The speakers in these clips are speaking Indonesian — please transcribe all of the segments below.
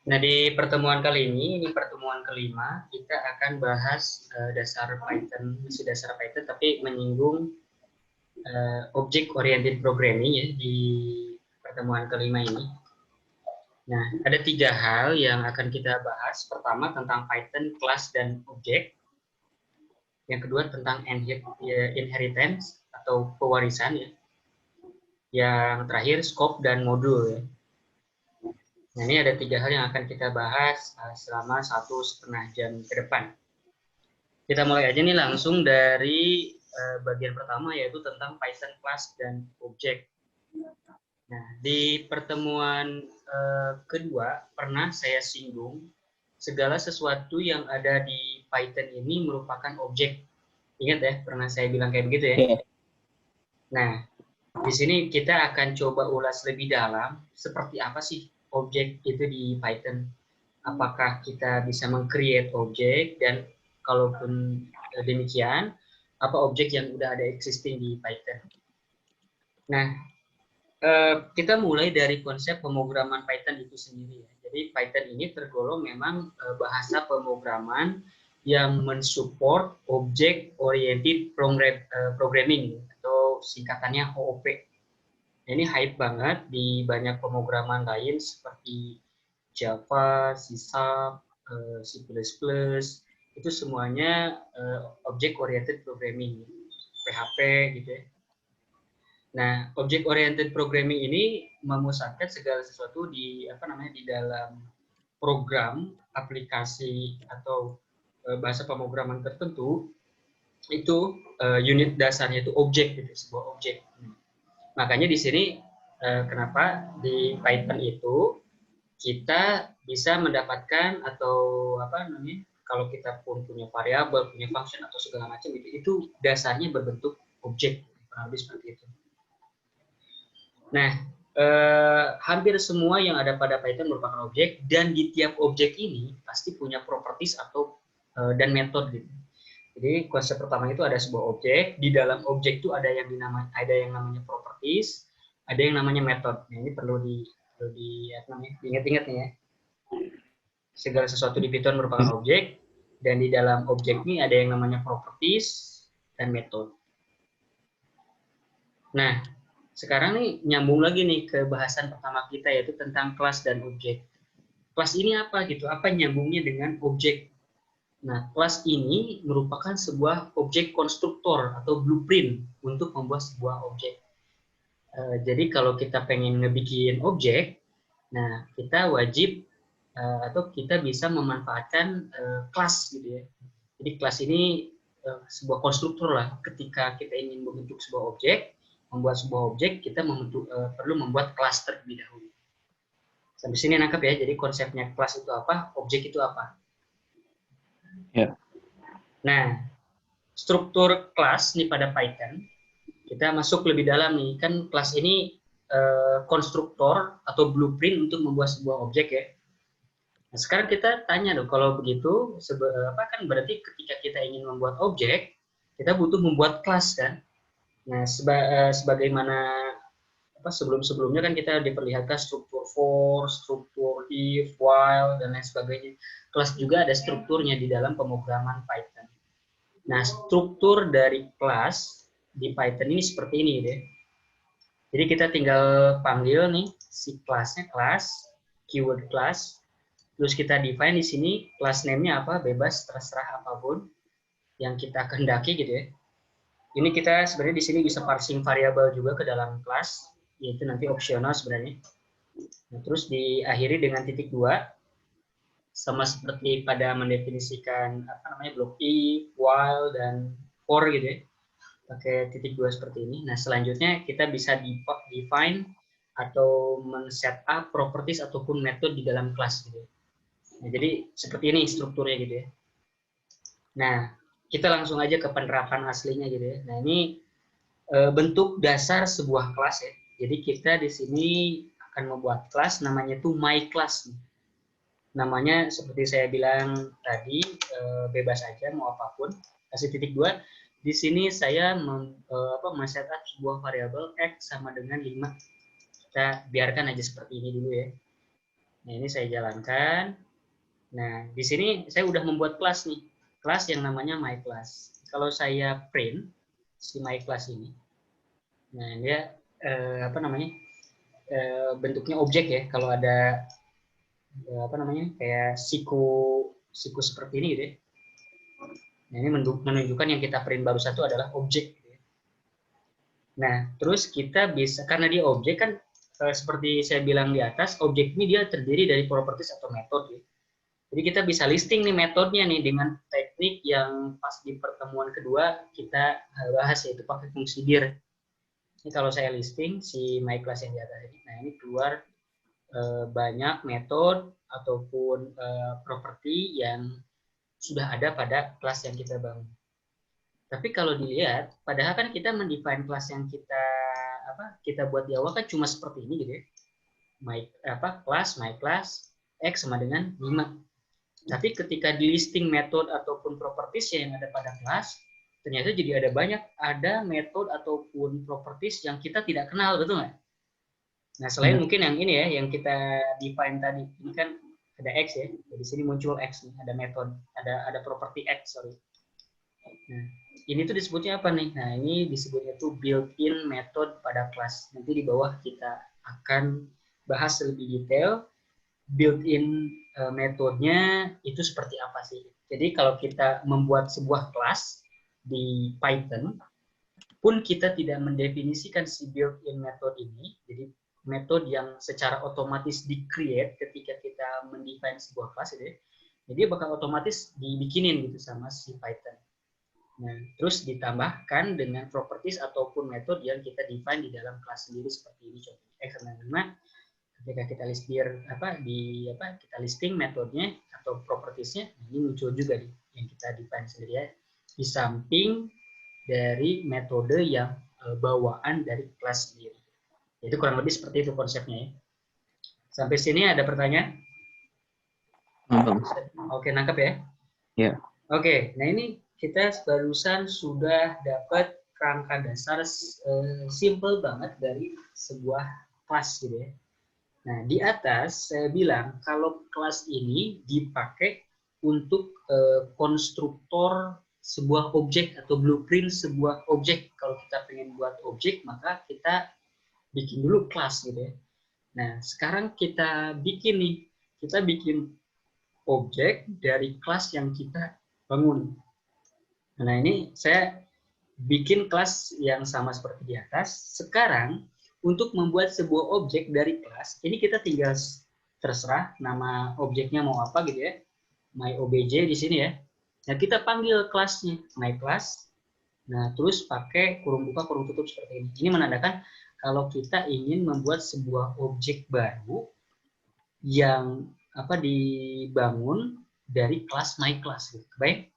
Nah, di pertemuan kali ini pertemuan kelima, kita akan bahas dasar Python, masih dasar Python, tapi menyinggung object oriented programming ya di pertemuan kelima ini. Nah, ada 3 hal yang akan kita bahas. Pertama tentang Python, kelas, dan objek. Yang kedua tentang inheritance atau pewarisan ya. Yang terakhir scope dan modul ya. Nah, ini ada 3 hal yang akan kita bahas selama 1,5 jam ke depan. Kita mulai aja nih langsung dari bagian pertama, yaitu tentang Python class dan objek. Nah, di pertemuan kedua pernah saya singgung segala sesuatu yang ada di Python ini merupakan objek. Ingat ya, pernah saya bilang kayak begitu ya. Yeah. Nah, di sini kita akan coba ulas lebih dalam seperti apa sih objek itu di Python. Apakah kita bisa meng-create objek, dan kalaupun demikian, apa objek yang udah ada existing di Python. Nah, kita mulai dari konsep pemrograman Python itu sendiri ya. Jadi Python ini tergolong memang bahasa pemrograman yang mensupport Object Oriented Programming atau singkatannya OOP. Ini hype banget di banyak pemrograman lain seperti Java, C#, C++, itu semuanya Object Oriented Programming, PHP gitu ya. Nah, Object Oriented Programming ini memusatkan segala sesuatu di di dalam program, aplikasi atau bahasa pemrograman tertentu, itu unit dasarnya itu objek gitu, sebuah objek. Makanya di sini kenapa di Python itu kita bisa mendapatkan atau kalau kita pun punya variabel, punya function atau segala macam itu dasarnya berbentuk objek, kurang lebih seperti itu. Nah, hampir semua yang ada pada Python merupakan objek, dan di tiap objek ini pasti punya properties atau dan metode gitu. Jadi konsep pertama itu ada sebuah objek, di dalam objek itu ada yang namanya properties, ada yang namanya metode. Nah, ini perlu diingat-ingat nih ya. Segala sesuatu di Python merupakan objek, dan di dalam objek ini ada yang namanya properties dan metode. Nah, sekarang nih nyambung lagi nih ke bahasan pertama kita, yaitu tentang kelas dan objek. Kelas ini apa gitu? Apa nyambungnya dengan objek? Nah, kelas ini merupakan sebuah objek konstruktor atau blueprint untuk membuat sebuah objek. Jadi kalau kita pengen ngebikin objek, nah kita wajib atau kita bisa memanfaatkan kelas gitu ya. Jadi kelas ini sebuah konstruktor lah. Ketika kita ingin membentuk sebuah objek, membuat sebuah objek, kita perlu membuat kelas terlebih dahulu. Sampai sini nangkep ya. Jadi konsepnya kelas itu apa, objek itu apa. Yeah. Nah, struktur kelas nih pada Python, kita masuk lebih dalam nih. Kan kelas ini konstruktor atau blueprint untuk membuat sebuah objek ya. Nah, sekarang kita tanya dong, kalau begitu, kan berarti ketika kita ingin membuat objek, kita butuh membuat kelas kan. Nah, sebagaimana sebelum-sebelumnya kan kita diperlihatkan struktur for, struktur if, while, dan lain sebagainya. Kelas juga ada strukturnya di dalam pemrograman Python. Nah, struktur dari kelas di Python ini seperti ini deh. Jadi kita tinggal panggil nih si kelasnya kelas, keyword kelas, terus kita define di sini class name-nya apa, bebas terserah apapun yang kita kehendaki gitu ya. Ini kita sebenarnya di sini bisa parsing variabel juga ke dalam kelas, yaitu nanti opsional sebenarnya. Nah, terus diakhiri dengan titik 2, sama seperti pada mendefinisikan blok if, while, dan for gitu ya. Pakai titik 2 seperti ini. Nah, selanjutnya kita bisa define atau men-set up properties ataupun metode di dalam kelas gitu. Nah, jadi seperti ini strukturnya gitu ya. Nah, kita langsung aja ke penerapan aslinya gitu ya. Nah, ini bentuk dasar sebuah kelas ya. Jadi kita di sini akan membuat kelas namanya itu myClass. Namanya seperti saya bilang tadi, bebas aja mau apapun. Kasih titik 2. Di sini saya men-set up sebuah variabel x sama dengan 5. Kita biarkan aja seperti ini dulu ya. Nah, ini saya jalankan. Nah, di sini saya udah membuat kelas nih. Kelas yang namanya myClass. Kalau saya print si myClass ini, nah dia apa namanya? Bentuknya objek ya. Kalau ada apa namanya? Kayak siku seperti ini gitu ya. Nah, ini menunjukkan yang kita print baru satu adalah objek. Gitu ya. Nah, terus kita bisa, karena dia objek kan, seperti saya bilang di atas, objek ini dia terdiri dari properties atau metode. Ya. Jadi kita bisa listing nih metodenya nih dengan teknik yang pas di pertemuan kedua kita bahas, yaitu pakai fungsi dir. Ini kalau saya listing si myClass yang di atas ini, nah ini keluar banyak metode ataupun properti yang sudah ada pada kelas yang kita bangun. Tapi kalau dilihat, padahal kan kita mendefine kelas yang kita buat di awal kan cuma seperti ini gitu ya. myClass X sama dengan 5. Tapi ketika di listing metode ataupun properties yang ada pada kelas, ternyata jadi ada metode ataupun properties yang kita tidak kenal, betul nggak? Nah, selain mungkin yang ini ya, yang kita define tadi, ini kan ada X ya, di sini muncul X nih, ada metode, ada property X, sorry. Nah, ini tuh disebutnya apa nih? Nah, ini disebutnya tuh built-in method pada kelas. Nanti di bawah kita akan bahas lebih detail built-in metodenya itu seperti apa sih. Jadi kalau kita membuat sebuah kelas di Python, pun kita tidak mendefinisikan si built-in method ini, jadi metode yang secara otomatis di-create ketika kita mendefine sebuah kelas, jadi bakal otomatis dibikinin gitu sama si Python. Nah, terus ditambahkan dengan properties ataupun metode yang kita define di dalam kelas sendiri seperti ini contohnya X sama 5. Ketika kita kita listing metodenya atau propertiesnya, ini muncul juga nih yang kita define sendiri ya, di samping dari metode yang bawaan dari kelas sendiri. Itu kurang lebih seperti itu konsepnya ya. Sampai sini ada pertanyaan? Oke, nangkep ya? Ya. Oke, nah ini kita barusan sudah dapat kerangka dasar simple banget dari sebuah kelas gitu ya. Nah, di atas saya bilang kalau kelas ini dipakai untuk konstruktor sebuah objek atau blueprint sebuah objek. Kalau kita pengen buat objek, maka kita bikin dulu kelas gitu ya. Nah, sekarang kita bikin objek dari kelas yang kita bangun. Nah, ini saya bikin kelas yang sama seperti di atas. Sekarang, untuk membuat sebuah objek dari kelas, ini kita tinggal terserah nama objeknya mau apa gitu ya. myObj di sini ya. Nah, kita panggil kelasnya myClass. Nah, terus pakai kurung buka, kurung tutup seperti ini. Ini menandakan kalau kita ingin membuat sebuah objek baru yang dibangun dari kelas myClass. Gitu. Baik?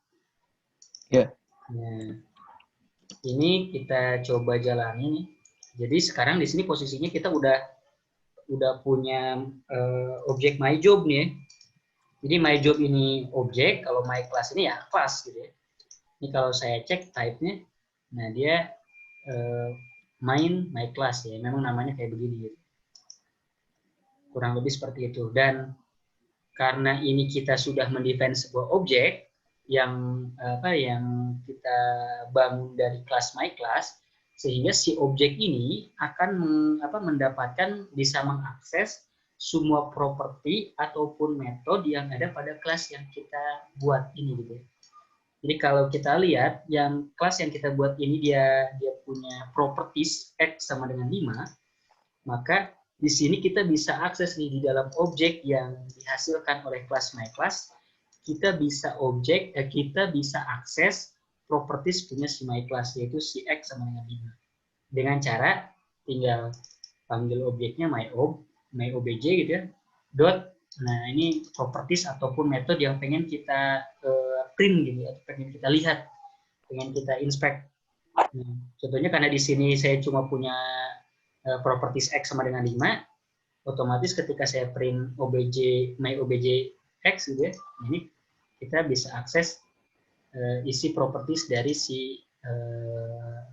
Ya. Nah, ini kita coba jalani. Jadi sekarang di sini posisinya kita udah punya objek myJob nih. Jadi myJob ini objek, kalau myClass ini ya kelas gitu ya. Ini kalau saya cek type-nya, nah dia myClass ya. Memang namanya kayak begini gitu. Kurang lebih seperti itu. Dan karena ini kita sudah mendefine sebuah objek yang kita bangun dari kelas myClass, sehingga si objek ini akan mendapatkan, bisa mengakses semua properti ataupun metode yang ada pada kelas yang kita buat ini gitu. Jadi kalau kita lihat yang kelas yang kita buat ini dia punya properties X sama dengan 5, maka di sini kita bisa akses nih di dalam objek yang dihasilkan oleh kelas myClass, kita bisa akses properties punya si myClass, yaitu si X sama dengan 5. Dengan cara tinggal panggil objeknya myObj gitu ya. Nah, ini properties ataupun metode yang pengen kita print gitu ya, pengen kita lihat, pengen kita inspect. Nah, contohnya karena di sini saya cuma punya properties X sama dengan 5, otomatis ketika saya print myObj X gitu ya, ini kita bisa akses isi properties dari si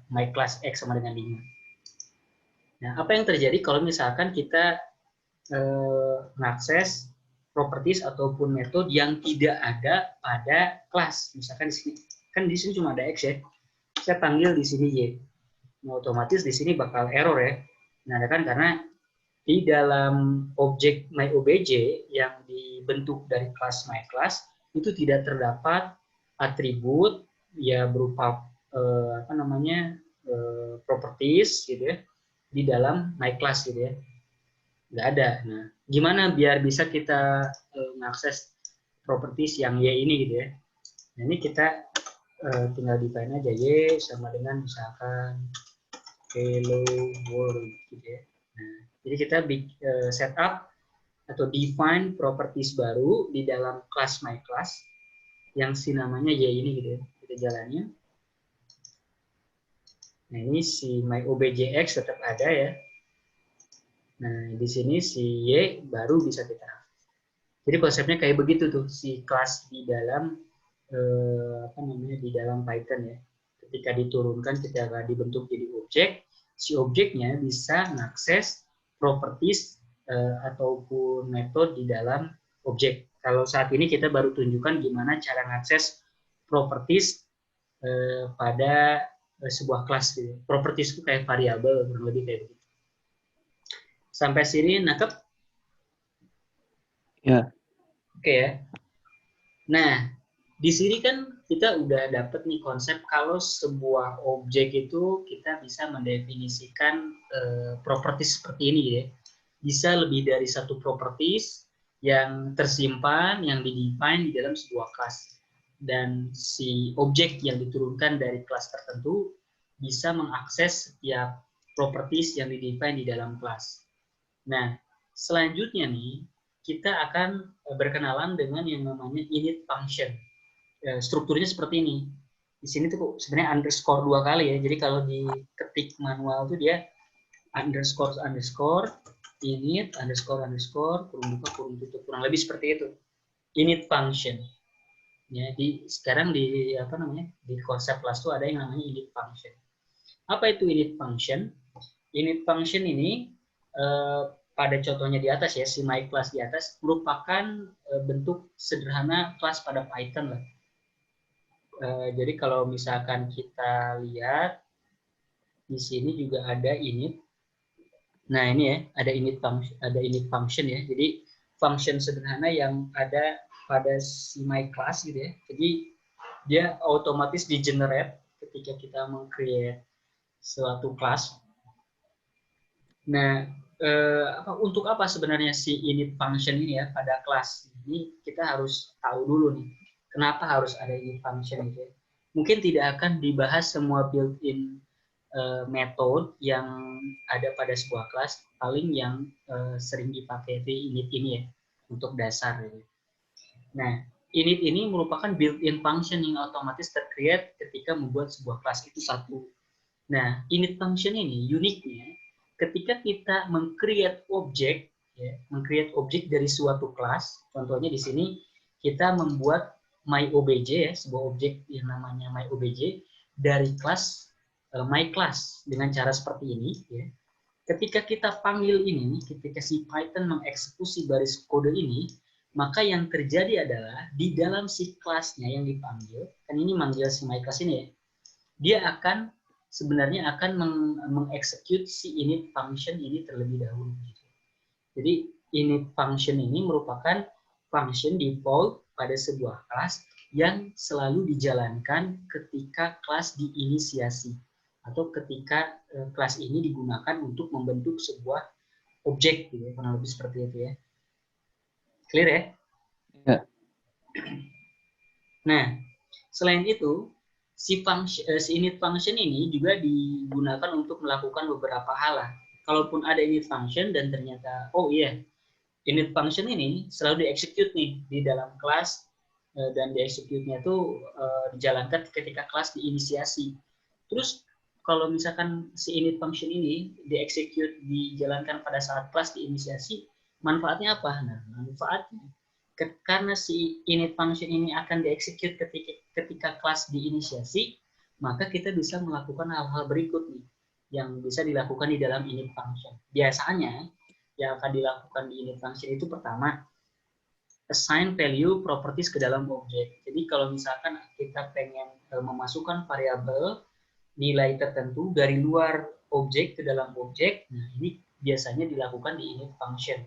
myClass X sama dengan 5. Nah, apa yang terjadi kalau misalkan kita mengakses properties ataupun metode yang tidak ada pada kelas. Misalkan di sini, kan di sini cuma ada X ya. Saya panggil di sini Y. Nah, otomatis di sini bakal error ya. Nah, kan karena di dalam objek myObj yang dibentuk dari kelas myClass itu tidak terdapat atribut ya berupa properties gitu ya di dalam myClass gitu ya, nggak ada. Nah, gimana biar bisa kita mengakses properties yang Y ini gitu ya. Nah, ini kita tinggal define aja Y sama dengan misalkan hello world gitu ya. Nah, jadi kita setup atau define properties baru di dalam kelas myClass yang si namanya Y ini gitu ya. Kita jalannya. Nah, ini si myObjX tetap ada ya. Nah, di sini si Y baru bisa kita akses. Jadi konsepnya kayak begitu tuh, si kelas di dalam di dalam Python ya. Ketika diturunkan, ketika dibentuk jadi objek, si objeknya bisa mengakses properties ataupun metode di dalam objek. Kalau saat ini kita baru tunjukkan gimana cara mengakses properties pada sebuah kelas. Gitu. Properties itu kayak variabel, kurang lebih kayak begitu. Sampai sini nangkep? Ya. Oke ya. Nah, di sini kan kita udah dapet nih konsep kalau sebuah objek itu kita bisa mendefinisikan properties seperti ini ya. Bisa lebih dari satu properties yang tersimpan, yang didefine di dalam sebuah kelas. Dan si objek yang diturunkan dari kelas tertentu bisa mengakses setiap properties yang didefine di dalam kelas. Nah, selanjutnya nih, kita akan berkenalan dengan yang namanya init function. Strukturnya seperti ini. Di sini tuh sebenarnya underscore 2 kali ya. Jadi kalau diketik manual tuh dia underscore init underscore kurung buka kurung tutup, kurang lebih seperti itu. Init function. Ya, sekarang di konsep kelas tuh ada yang namanya init function. Apa itu init function? Init function ini pada contohnya di atas ya, si myClass di atas merupakan bentuk sederhana kelas pada Python lah. Jadi kalau misalkan kita lihat di sini juga ada init. Nah, ini ya, ada init function ya. Jadi function sederhana yang ada pada si myClass gitu ya. Jadi dia otomatis di-generate ketika kita meng-create suatu kelas. Nah, untuk apa sebenarnya si init function ini ya pada kelas? Ini kita harus tahu dulu nih, kenapa harus ada init function gitu ya. Mungkin tidak akan dibahas semua built-in metode yang ada pada sebuah kelas, paling yang sering dipakai di init ini ya, untuk dasar. Gitu. Nah, init ini merupakan built-in function yang otomatis tercreate ketika membuat sebuah kelas itu satu. Nah, init function ini uniknya ketika kita meng-create objek, ya, meng-create objek dari suatu kelas, contohnya di sini kita membuat myObj ya, sebuah objek yang namanya myObj dari kelas myClass dengan cara seperti ini. Ya. Ketika kita panggil ini, ketika si Python mengeksekusi baris kode ini, maka yang terjadi adalah di dalam si kelasnya yang dipanggil, kan ini manggil si myClass ini ya, dia akan sebenarnya akan mengeksekut si init function ini terlebih dahulu. Jadi init function ini merupakan function default pada sebuah kelas yang selalu dijalankan ketika kelas diinisiasi atau ketika kelas ini digunakan untuk membentuk sebuah objek, gitu, kurang lebih seperti itu ya. Clear ya? Ya. Nah, selain itu si init function ini juga digunakan untuk melakukan beberapa hal lah. Kalaupun ada init function dan ternyata, oh iya, init function ini selalu diexecute nih di dalam kelas dan diexecute-nya itu dijalankan ketika kelas diinisiasi. Terus kalau misalkan si init function ini diexecute dijalankan pada saat kelas diinisiasi, manfaatnya apa? Nah, manfaatnya karena si init function ini akan diexecute ketika kelas diinisiasi, maka kita bisa melakukan hal-hal berikut nih yang bisa dilakukan di dalam init function. Biasanya yang akan dilakukan di init function itu pertama, assign value properties ke dalam objek. Jadi kalau misalkan kita pengen memasukkan variabel nilai tertentu dari luar objek ke dalam objek, nah ini biasanya dilakukan di init function.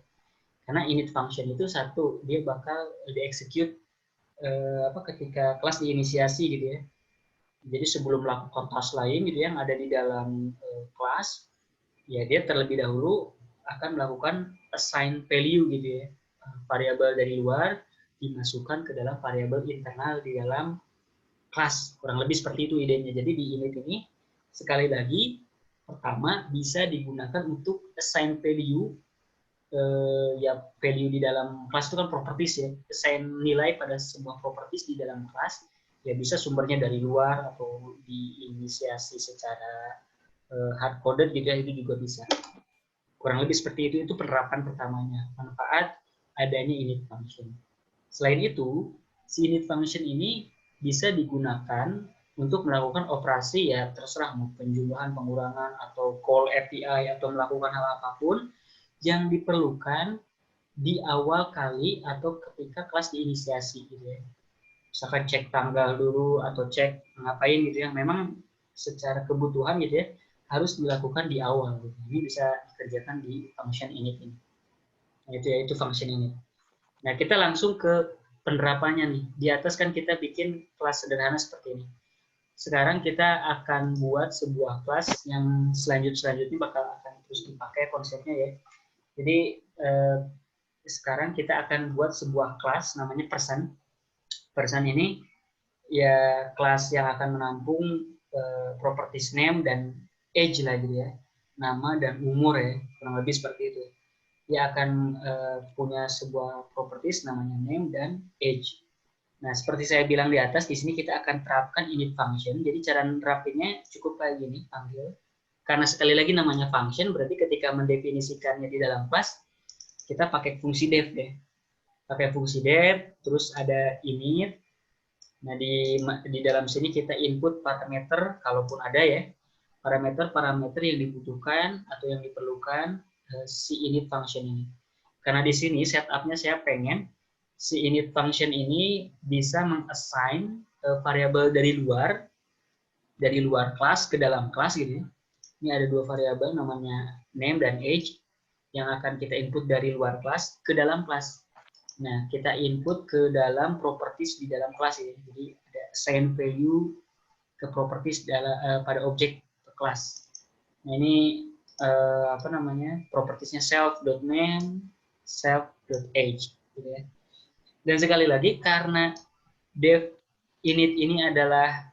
Karena init function itu satu, dia bakal di-execute ketika kelas diinisiasi gitu ya. Jadi sebelum melakukan kelas lain gitu yang ada di dalam kelas, ya dia terlebih dahulu akan melakukan assign value gitu ya. Variabel dari luar dimasukkan ke dalam variabel internal di dalam kelas. Kurang lebih seperti itu idenya. Jadi di init ini sekali lagi pertama bisa digunakan untuk assign value, ya value di dalam kelas itu kan properties ya, assign nilai pada sebuah properties di dalam kelas, ya bisa sumbernya dari luar atau diinisiasi secara hard coded gitu ya, itu juga bisa. Kurang lebih seperti itu penerapan pertamanya, manfaat adanya init function. Selain itu, si init function ini bisa digunakan untuk melakukan operasi ya terserah mau penjumlahan, pengurangan, atau call API, atau melakukan hal apapun yang diperlukan di awal kali atau ketika kelas diinisiasi gitu ya. Misalkan cek tanggal dulu atau cek ngapain gitu ya, memang secara kebutuhan gitu ya harus dilakukan di awal gitu. Ini bisa dikerjakan di function init ini. Nah, itu ya, itu function init. Nah, kita langsung ke penerapannya nih. Di atas kan kita bikin kelas sederhana seperti ini. Sekarang kita akan buat sebuah kelas yang selanjutnya bakal akan terus dipakai konsepnya ya. Jadi sekarang kita akan buat sebuah kelas namanya person. Person ini ya kelas yang akan menampung properties name dan age lah gitu ya. Nama dan umur ya, kurang lebih seperti itu. Dia akan punya sebuah properties namanya name dan age. Nah, seperti saya bilang di atas, di sini kita akan terapkan init function. Jadi cara nerapinnya cukup kayak gini, panggil. Karena sekali lagi namanya function, berarti ketika mendefinisikannya di dalam kelas, kita pakai fungsi def deh. Pakai fungsi def, terus ada init. Nah, di dalam sini kita input parameter, kalaupun ada ya, parameter yang dibutuhkan atau yang diperlukan si init function ini. Karena di sini setupnya saya pengen si init function ini bisa mengassign variabel dari luar kelas ke dalam kelas gitu ya. Ini ada dua variabel namanya name dan age yang akan kita input dari luar kelas ke dalam kelas. Nah, kita input ke dalam properties di dalam kelas ya. Jadi ada assign value ke properties pada objek kelas. Nah, ini propertiesnya self.name, self.age gitu ya. Dan sekali lagi karena dev init ini adalah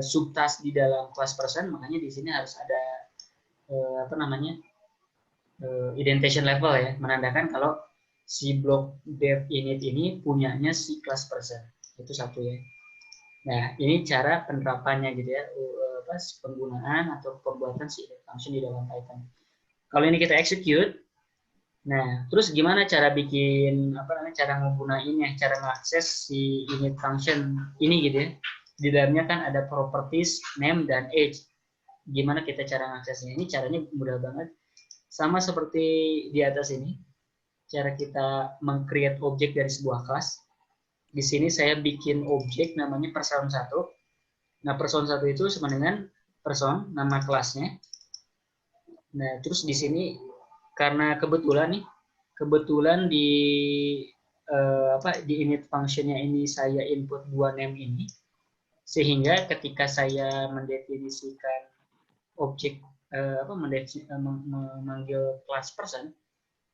subtask di dalam kelas person, makanya di sini harus ada indentation level ya, menandakan kalau si blok dev init ini punyanya si kelas person. Itu satu ya. Nah, ini cara penerapannya gitu ya, penggunaan atau pembuatan si init function di dalam Python. Kalau ini kita execute, nah, terus gimana cara bikin cara menggunainnya, cara mengakses si init function ini gitu ya. Di dalamnya kan ada properties name dan age. Gimana kita cara mengaksesnya? Ini caranya mudah banget. Sama seperti di atas ini. Cara kita meng-create objek dari sebuah kelas. Di sini saya bikin objek namanya person 1. Nah, person 1 itu sama dengan person, nama kelasnya. Nah, terus di sini karena kebetulan di di init functionnya ini saya input dua name ini, sehingga ketika saya mendefinisikan objek memanggil kelas person,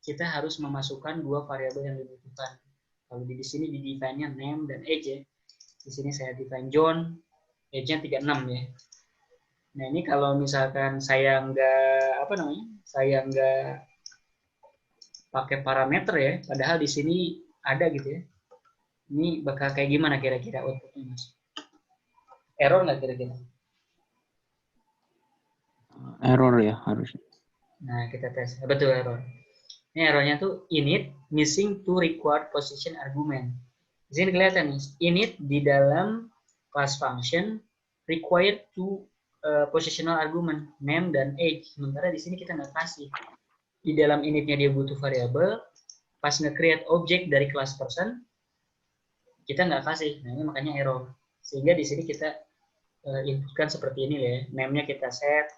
kita harus memasukkan dua variabel yang dibutuhkan. Kalau di sini di define-nya name dan age ya. Di sini saya define John, age-nya 36 ya. Nah, ini kalau misalkan saya nggak pakai parameter ya, padahal di sini ada gitu ya. Ini bakal kayak gimana kira-kira outputnya, Mas? Error nggak kira-kira? Error ya harusnya. Nah, kita tes. Betul, error. Ini errornya tuh init missing two required position argument. Di sini kelihatan nih, init di dalam class function required two positional argument, name dan age. Sementara di sini kita nggak kasih. Di dalam initnya dia butuh variabel, pas nge-create objek dari kelas person, kita nggak kasih. Nah, ini makanya error. Sehingga di sini kita inputkan seperti ini ya. Name-nya kita set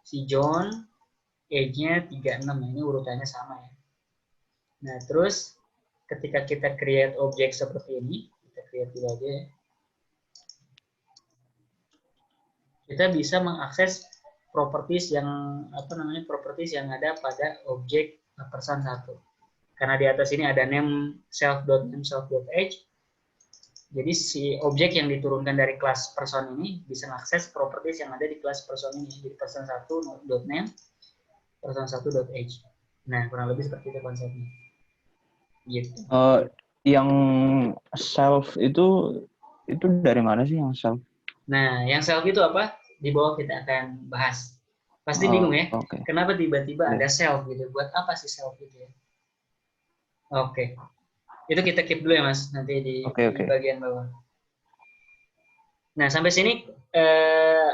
si John, age-nya 36. Nah, ini urutannya sama ya. Nah, terus ketika kita create objek seperti ini, kita create dulu aja ya. Kita bisa mengakses properties yang properties yang ada pada objek person 1. Karena di atas ini ada name self.name self.age. Jadi si objek yang diturunkan dari kelas person ini bisa mengakses properties yang ada di kelas person ini. Jadi person1.name, person1.age. Nah, kurang lebih seperti itu konsepnya. Gitu. Yang self itu dari mana sih yang self? Nah, yang self itu apa? Di bawah kita akan bahas. Pasti bingung ya, Okay. kenapa tiba-tiba ada self gitu? Buat apa sih self itu ya? Oke. Itu kita keep dulu ya Mas, nanti di bagian bawah. Nah, sampai sini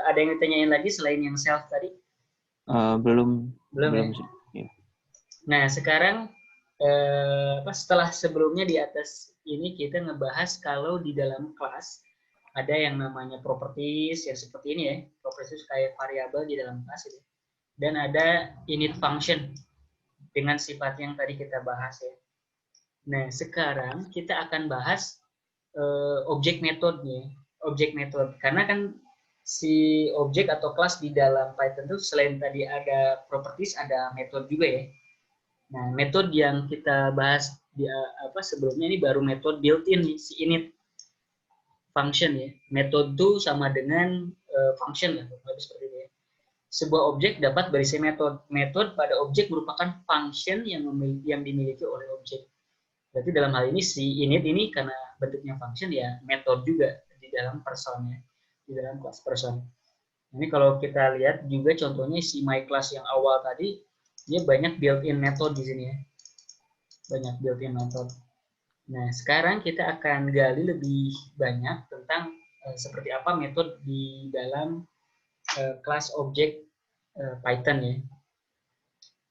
ada yang ditanyain lagi selain yang self tadi? Belum ya? Sih. Yeah. Nah, sekarang setelah sebelumnya di atas ini kita ngebahas kalau di dalam kelas ada yang namanya properties ya seperti ini ya, properties kayak variabel di dalam kelas itu. Dan ada init function dengan sifat yang tadi kita bahas ya. Nah, sekarang kita akan bahas objek metodenya. Objek metode. Karena kan si objek atau kelas di dalam Python itu selain tadi ada properties, ada metode juga ya. Nah, metode yang kita bahas sebelumnya ini baru metode built-in si init function ya. Metode itu sama dengan function lah, seperti itu ya. Sebuah objek dapat berisi metode. Metode pada objek merupakan function yang dimiliki oleh objek. Berarti dalam hal ini si init ini karena bentuknya function ya metode juga di dalam personnya, di dalam kelas person. Ini kalau kita lihat juga contohnya si myClass yang awal tadi, dia banyak built-in method di sini ya. Banyak built-in method. Nah, sekarang kita akan gali lebih banyak tentang seperti apa metode di dalam kelas objek Python ya.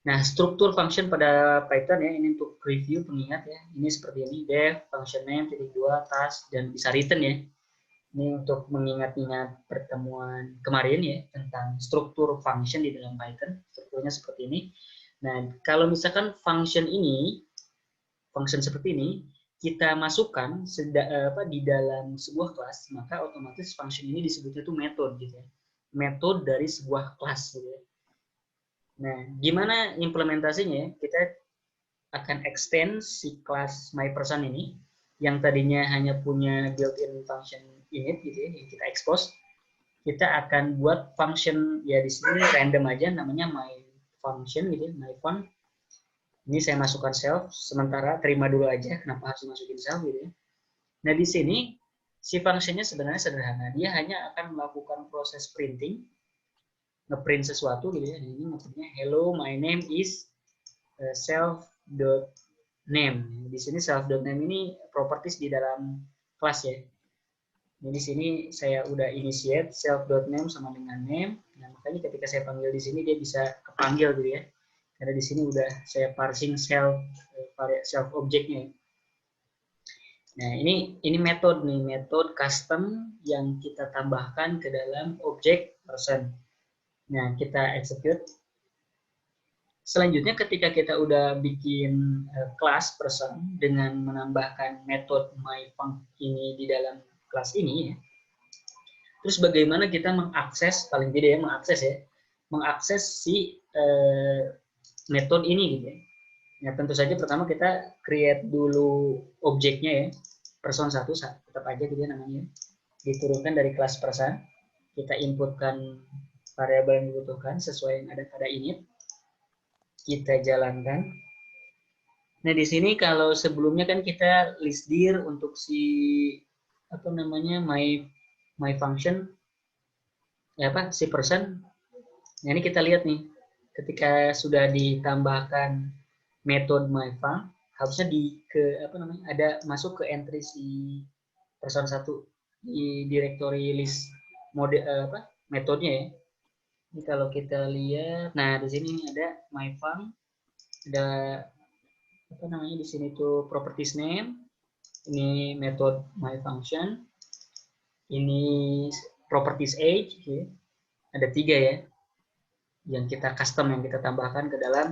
Nah, struktur function pada Python ya, ini untuk review pengingat ya. Ini seperti ini, def, function name, titik 2, task, dan bisa return ya. Ini untuk mengingat-ingat pertemuan kemarin ya, tentang struktur function di dalam Python. Strukturnya seperti ini. Nah, kalau misalkan function ini, function seperti ini, kita masukkan di dalam sebuah kelas, maka otomatis function ini disebutnya itu metode gitu ya. Metode dari sebuah kelas gitu ya. Nah, gimana implementasinya? Kita akan extend si kelas myPerson ini yang tadinya hanya punya built-in function init gitu ya, yang kita expose. Kita akan buat function ya di sini random aja namanya myFunction gitu ya, myFun. Ini saya masukkan self, sementara terima dulu aja kenapa harus masukin self gitu ya. Nah, di sini si functionnya sebenarnya sederhana. Dia hanya akan melakukan proses printing, ngeprint sesuatu gitu ya. Ini maksudnya hello my name is self.name. Di sini self.name ini properties di dalam kelas ya. Jadi di sini saya udah initiate self.name sama dengan name. Nah, makanya ketika saya panggil di sini dia bisa kepanggil gitu ya. Karena di sini udah saya parsing self objeknya. Nah, ini metode nih, metode custom yang kita tambahkan ke dalam objek person. Nah, kita execute. Selanjutnya ketika kita udah bikin kelas person dengan menambahkan metode myFunc ini di dalam kelas ini ya. Terus bagaimana kita mengakses, paling tidak ya mengakses si metode ini gitu ya. Ya tentu saja pertama kita create dulu objeknya ya. Person 1 tetap aja gitu ya namanya. Diturunkan dari kelas person. Kita inputkan variabel yang dibutuhkan sesuai yang ada pada init. Kita jalankan. Nah, di sini kalau sebelumnya kan kita list dir untuk si my function ya si person. Nah, ini kita lihat nih. Ketika sudah ditambahkan metode myFunc, harusnya ada masuk ke entry si person 1 di directory list metodenya ya. Ini kalau kita lihat, nah di sini ada myFunc, ada apa namanya di sini tuh properties name, ini method my function, ini properties age, okay. Ada 3 ya, yang kita custom, yang kita tambahkan ke dalam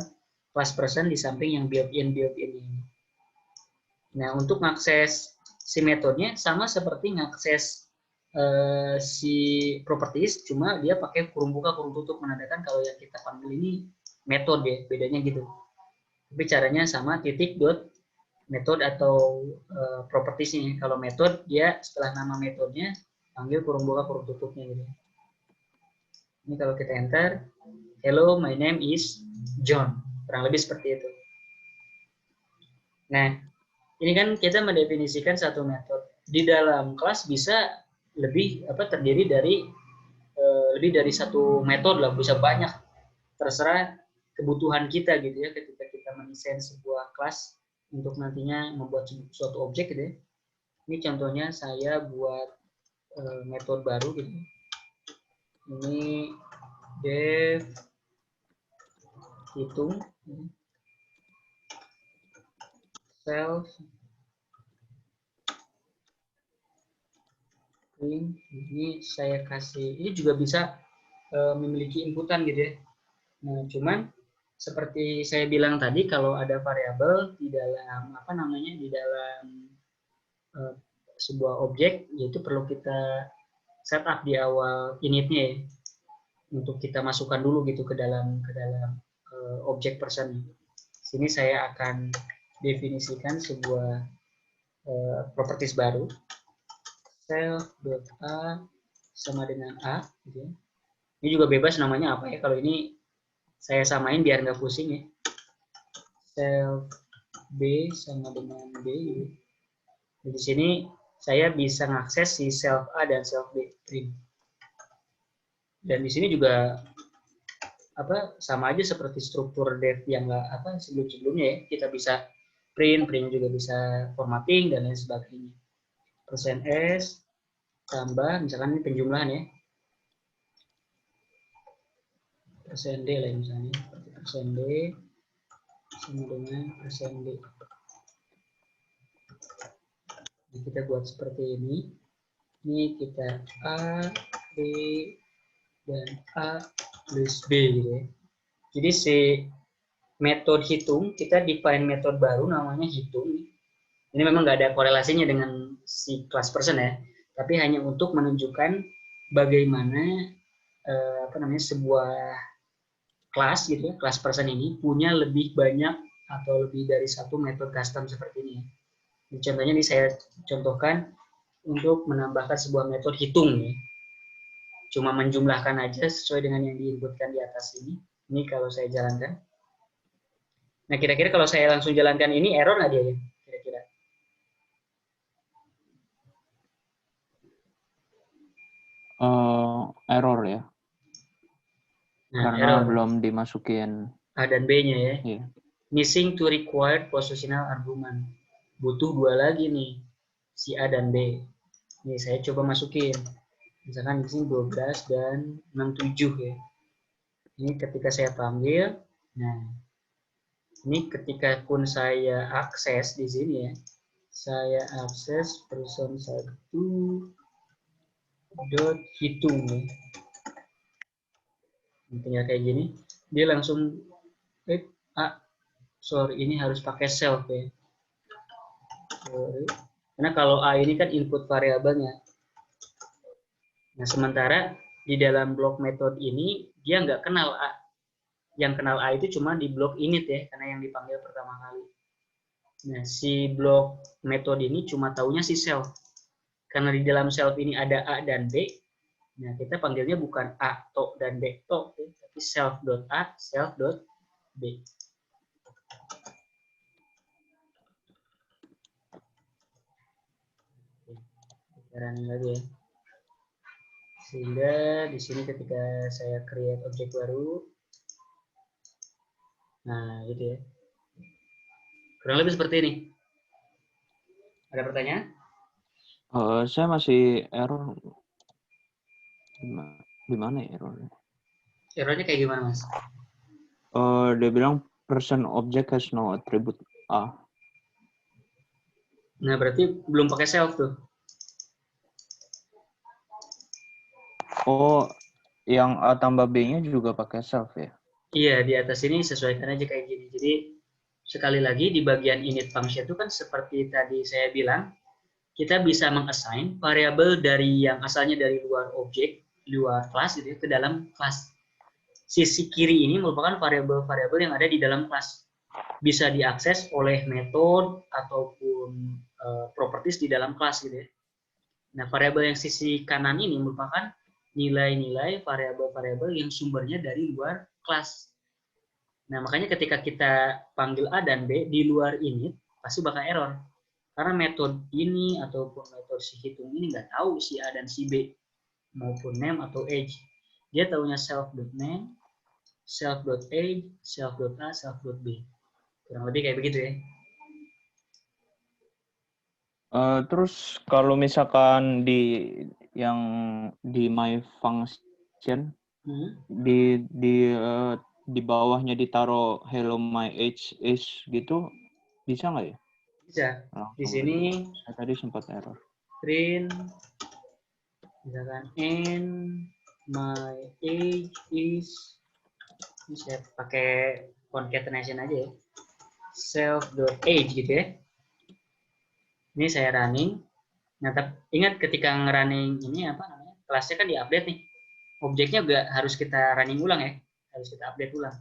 class person di samping yang built-in ini. Nah, untuk mengakses si metodenya sama seperti mengakses si properties, cuma dia pakai kurung buka kurung tutup, menandakan kalau yang kita panggil ini metode ya, bedanya gitu. Tapi caranya sama, titik dot metode atau propertiesnya. Kalau metode dia setelah nama metodenya panggil kurung buka kurung tutupnya gitu. Ini kalau kita enter, hello my name is John, kurang lebih seperti itu. Nah, ini kan kita mendefinisikan satu metode. Di dalam kelas bisa lebih terdiri dari lebih dari satu metode lah, bisa banyak, terserah kebutuhan kita gitu ya, ketika kita mendesain sebuah kelas untuk nantinya membuat suatu objek gitu ya. Ini contohnya saya buat metode baru gitu. Ini dev hitung self ini saya kasih, ini juga bisa memiliki inputan gitu ya. Nah, cuman seperti saya bilang tadi, kalau ada variabel di dalam di dalam sebuah objek, yaitu perlu kita setup di awal initnya ya, untuk kita masukkan dulu gitu ke dalam objek person. Sini saya akan definisikan sebuah properties baru, self.a sama dengan a gitu ya. Ini juga bebas namanya apa ya, kalau ini saya samain biar nggak pusing ya. Self B sama dengan B gitu. Di sini saya bisa mengakses si self A dan self B print. Dan di sini juga sama aja seperti struktur dev yang sebelum-sebelumnya ya. Kita bisa print juga bisa formatting dan lain sebagainya. %s tambah misalkan ini penjumlahan ya. %d lah misalnya, %d sama dengan %d. Jadi kita buat seperti ini. Ini kita A, B, dan A plus B gitu ya. Jadi si metode hitung, kita define metode baru namanya hitung. Ini memang nggak ada korelasinya dengan si class person ya, tapi hanya untuk menunjukkan bagaimana sebuah kelas gitu ya, kelas person ini punya lebih banyak atau lebih dari satu metode custom seperti ini. Contohnya ini saya contohkan untuk menambahkan sebuah metode hitung ya. Cuma menjumlahkan aja sesuai dengan yang diinputkan di atas ini. Ini kalau saya jalankan. Nah, kira-kira kalau saya langsung jalankan ini error nggak dia ya? Kira-kira. Error ya. Nah, Karena error. belum dimasukin A dan B-nya ya. Yeah. Missing to required positional argument. Butuh 2 lagi nih. Si A dan B. Nih, saya coba masukin. Misalkan di sini 12 dan 67 ya. Ini ketika saya panggil, nah ini ketika pun saya akses di sini ya, saya akses person 1 dot hitung ya. Tinggal kayak gini, dia langsung sorry ini harus pakai self ya. Sorry. Karena kalau A ini kan input variabelnya. Nah, sementara di dalam blok metode ini dia nggak kenal A. Yang kenal A itu cuma di blok init ya, karena yang dipanggil pertama kali. Nah, si blok metode ini cuma taunya si self. Karena di dalam self ini ada A dan B, nah kita panggilnya bukan A to dan B to, tapi self.a, self.b. Caranya lagi ya. Sehingga di sini ketika saya create objek baru, nah gitu ya. Kurang lebih seperti ini. Ada pertanyaan? Saya masih error. Di mana ya errornya? Errornya kayak gimana, Mas? Dia bilang person object has no attribute A. Nah, berarti belum pakai self tuh. Oh, yang A tambah B-nya juga pakai self ya? Iya, di atas ini sesuaikan aja kayak gini. Jadi, sekali lagi di bagian init function itu kan seperti tadi saya bilang, kita bisa mengassign variabel dari yang asalnya dari luar objek, luar kelas gitu ya, ke dalam kelas. Sisi kiri ini merupakan variabel-variabel yang ada di dalam kelas. Bisa diakses oleh metode ataupun properties di dalam kelas gitu ya. Nah, variabel yang sisi kanan ini merupakan nilai-nilai variabel-variabel yang sumbernya dari luar kelas. Nah, makanya ketika kita panggil A dan B di luar init, pasti bakal error. Karena metode ini ataupun metode si hitung ini nggak tahu si A dan si B maupun name atau age. Dia tahunya self.name, self.age, self.a, self.b. Kurang lebih kayak begitu ya. Terus kalau misalkan yang di my function di bawahnya ditaruh hello my age is gitu, bisa nggak ya? Bisa. Di Langsung sini saya tadi sempat error. print misalkan n my age is, ini saya pakai concatenation aja ya, self.age gitu ya. Ini saya running. Nah, ingat ketika nge-running ini apa namanya? Kelasnya kan di-update nih. Objeknya juga harus kita running ulang ya. Harus kita update ulang.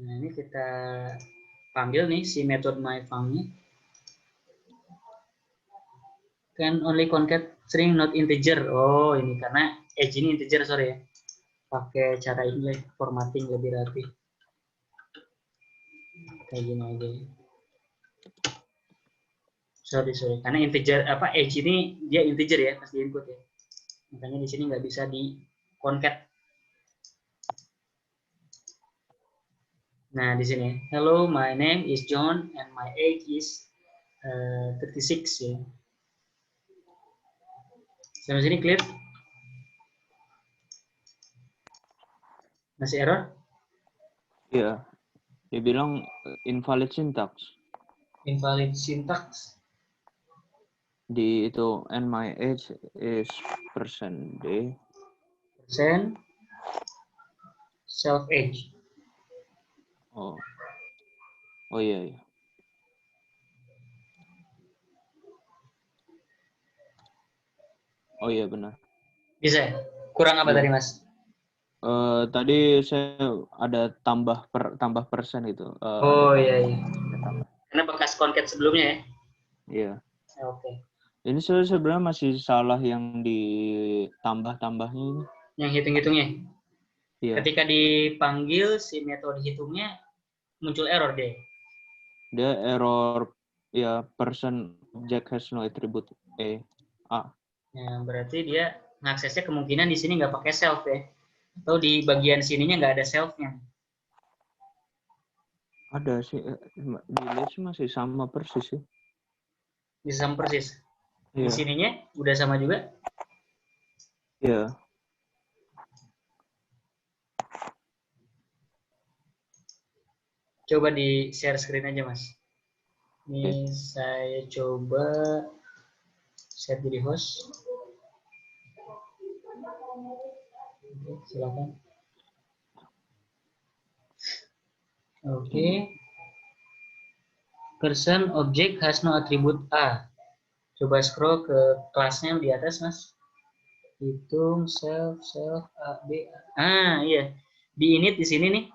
Nah, ini kita panggil nih si metode myFunc-nya. Kan only concat string not integer. Oh, ini karena age ini integer, sorry ya. Pakai cara ini formatting lebih rapi. Kayak gini aja. Sorry. Karena integer apa age ini dia integer ya pas di input ya. Makanya di sini nggak bisa di concat. Nah, di sini, hello, my name is John and my age is 36 ya. Sampai sini clear? Masih error? Iya, dia bilang invalid syntax. Invalid syntax. Di itu and my age is %d. Persen self age. Oh iya. Oh iya benar. Bisa ya? Kurang apa Iya. tadi, Mas? Tadi saya ada tambah persen itu. Ada Iya. tambah. Karena bekas concat sebelumnya ya? Iya. Oke. Ini sebenarnya masih salah yang ditambah-tambahnya ini. Yang hitung-hitungnya? Iya. Ketika dipanggil si metode hitungnya muncul error deh. Dia error ya person object has no attribute A. Nah, berarti dia ngaksesnya kemungkinan di sini nggak pakai self ya? Atau di bagian sininya nggak ada self-nya. Ada sih di list masih sama persis sih. Bisa sama persis. Di Iya. sininya udah sama juga? Iya. Coba di share screen aja, Mas. Oke. Ini saya coba share jadi host. Oke, silakan. Oke. Person object has no attribute A. Coba scroll ke kelasnya di atas, Mas. Hitung self A B A. Iya. Di init di sini nih.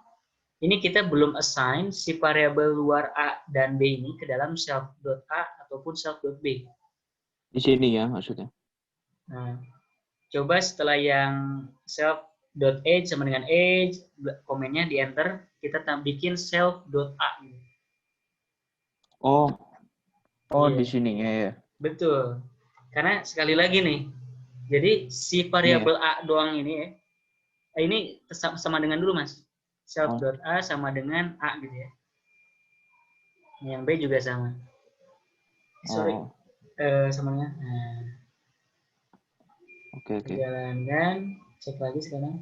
Ini kita belum assign si variabel luar A dan B ini ke dalam self.a ataupun self.b. Di sini ya maksudnya. Nah, coba setelah yang self.age sama dengan age, komennya di enter, kita bikin self.a. Oh, di Iya, sininya ya. betul. Karena sekali lagi nih, jadi si Iya. variabel A doang ini ya, ini sama dengan dulu Mas. Oh, Self.a sama dengan A gitu ya. Yang B juga sama. Sorry, oh, sama dengan. Nah, oke. jalankan, cek lagi sekarang.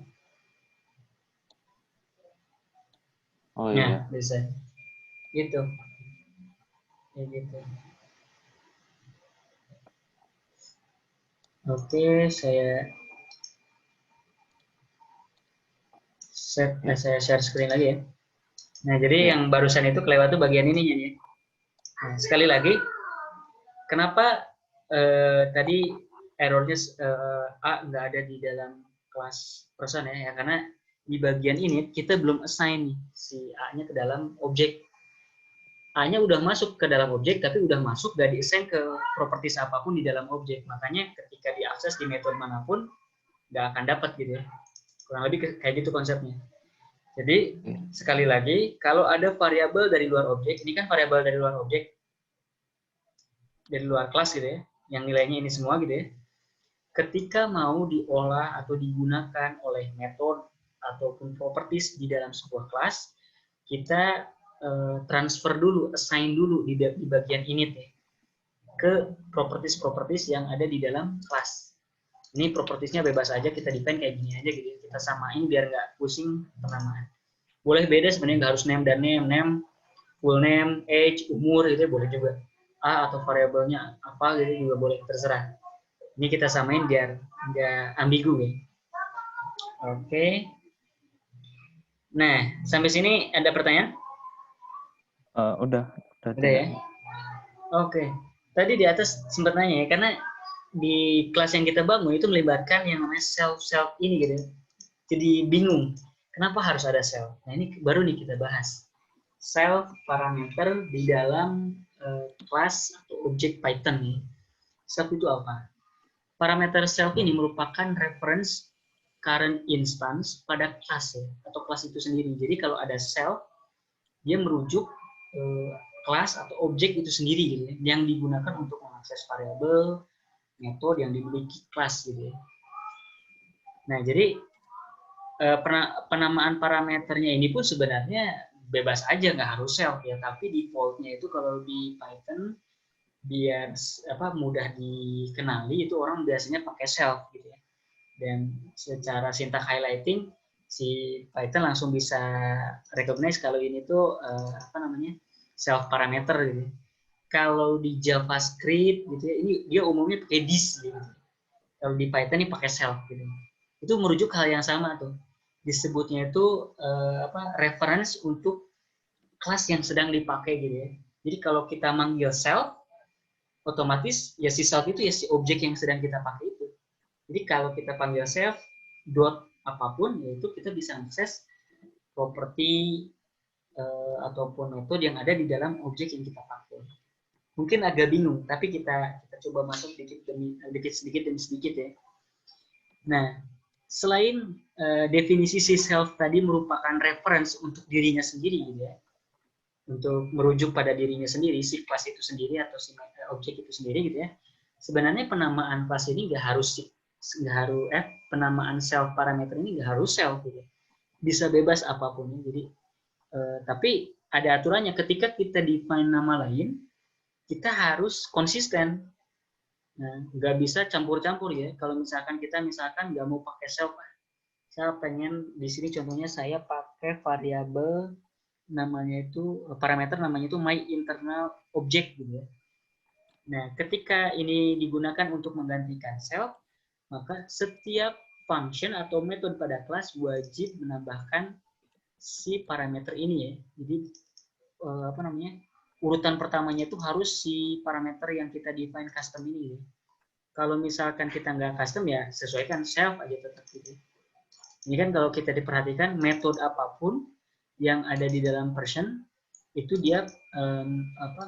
Oh Nah, iya. bisa. gitu. Kayak gitu. Oke, saya share screen lagi ya. Nah, jadi Ya. yang barusan itu kelewat tuh bagian ininya nih. Nah, sekali lagi, kenapa tadi errornya A nggak ada di dalam kelas person ya? Karena di bagian ini kita belum assign nih si A-nya ke dalam objek. A-nya udah masuk ke dalam objek, tapi udah masuk gak di-assign ke properties apapun di dalam objek. Makanya ketika diakses di metode manapun, nggak akan dapat gitu ya. Kurang lebih kayak gitu konsepnya. Jadi, sekali lagi, kalau ada variabel dari luar objek, ini kan variabel dari luar objek, dari luar kelas gitu ya, yang nilainya ini semua gitu ya, ketika mau diolah atau digunakan oleh metode ataupun properties di dalam sebuah kelas, kita transfer dulu, assign dulu di bagian init ya, ke properties-properties yang ada di dalam kelas. Ini propertiesnya bebas aja, kita define kayak gini aja gitu, kita samain biar nggak pusing penamaan. Boleh beda sebenarnya, nggak harus name dan name, full name, age, umur gitu boleh juga. A atau variabelnya apa gitu juga boleh, terserah. Ini kita samain biar nggak ambigu ya. Oke. Nah, sampai sini ada pertanyaan? Udah Udah tidak. ya? Oke. Tadi di atas sempat nanya ya, karena di kelas yang kita bangun itu melibatkan yang namanya self ini gitu. Jadi bingung, kenapa harus ada self? Nah, ini baru nih kita bahas. Self parameter di dalam kelas atau objek Python nih. Self itu apa? Parameter self ini merupakan reference current instance pada kelas ya, atau kelas itu sendiri. Jadi kalau ada self, dia merujuk kelas atau objek itu sendiri gitu ya, yang digunakan untuk mengakses variabel, metode yang dimiliki kelas gitu ya. Nah, jadi penamaan parameternya ini pun sebenarnya bebas aja, nggak harus self ya, tapi defaultnya itu kalau di Python biar mudah dikenali itu orang biasanya pakai self gitu ya. Dan secara syntax highlighting si Python langsung bisa recognize kalau ini tuh self parameter gitu. Kalau di JavaScript gitu ya, ini dia umumnya pakai this gitu. Kalau di Python ini pakai self gitu. Itu merujuk hal yang sama tuh. Disebutnya itu reference untuk kelas yang sedang dipakai gitu ya. Jadi kalau kita manggil self, otomatis ya si self itu ya si objek yang sedang kita pakai itu. Jadi kalau kita panggil self dot apapun, yaitu kita bisa akses properti ataupun metode yang ada di dalam objek yang kita pakai. Mungkin agak bingung, tapi kita coba masuk sedikit demi sedikit ya. Nah, selain definisi si self tadi merupakan reference untuk dirinya sendiri gitu ya, untuk merujuk pada dirinya sendiri, si kelas itu sendiri atau si objek itu sendiri gitu ya. Sebenarnya penamaan kelas ini penamaan self parameter ini nggak harus self gitu. Bisa bebas apapun. Jadi tapi ada aturannya, ketika kita define nama lain, kita harus konsisten. Nah, nggak bisa campur-campur ya. Kalau misalkan kita nggak mau pakai self, saya pengen di sini contohnya saya pakai variabel namanya itu parameter namanya itu my internal object gitu ya. Nah, ketika ini digunakan untuk menggantikan self, maka setiap function atau metode pada kelas wajib menambahkan si parameter ini ya. Jadi urutan pertamanya itu harus si parameter yang kita define custom ini ya. Kalau misalkan kita nggak custom ya sesuaikan self aja tetap gitu. Ini kan kalau kita diperhatikan metode apapun yang ada di dalam version itu dia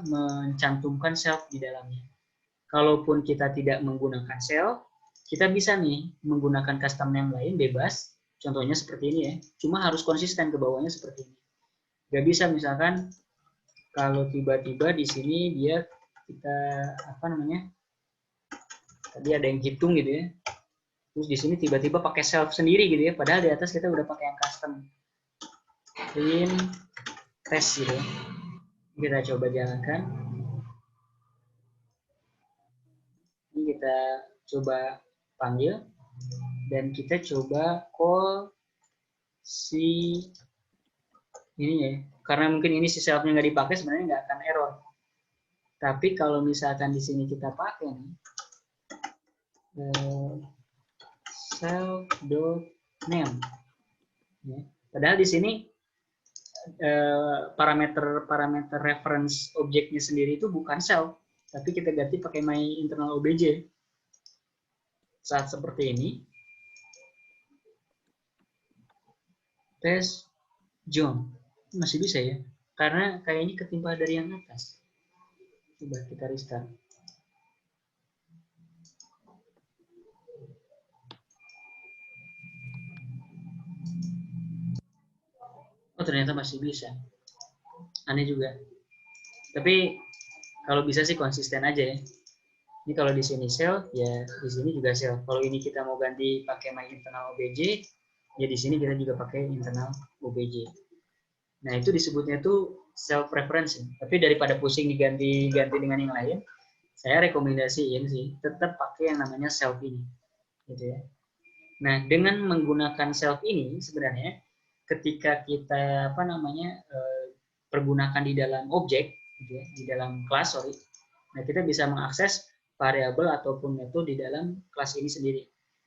mencantumkan self di dalamnya. Kalaupun kita tidak menggunakan self, kita bisa nih menggunakan custom name lain bebas. Contohnya seperti ini ya. Cuma harus konsisten ke bawahnya seperti ini. Gak bisa misalkan kalau tiba-tiba di sini dia kita tadi ada yang hitung gitu ya. Terus di sini tiba-tiba pakai self sendiri gitu ya. Padahal di atas kita udah pakai yang custom. Clean test gitu. Kita coba jalankan. Ini kita coba panggil dan kita coba call si ini ya. karena mungkin ini si self-nya nggak dipakai, sebenarnya nggak akan error. Tapi kalau misalkan di sini kita pakai nih, self.name, ya. Padahal di sini parameter reference objeknya sendiri itu bukan self, tapi kita ganti pakai my internal obj. Saat seperti ini, tes John masih bisa ya, karena kayaknya ketimpa dari yang atas. Coba kita restart. Oh, ternyata masih bisa. Aneh juga. Tapi kalau bisa sih konsisten aja ya. Ini kalau di sini cell, ya di sini juga cell. Kalau ini kita mau ganti pakai my internal obj, ya di sini kita juga pakai internal obj. Nah, itu disebutnya tuh self referencing. Tapi daripada pusing diganti dengan yang lain, saya rekomendasiin sih tetap pakai yang namanya self ini. Gitu ya. Nah, dengan menggunakan self ini sebenarnya ketika kita pergunakan di dalam objek, gitu ya, di dalam kelas, nah kita bisa mengakses variabel ataupun metode di dalam kelas ini sendiri.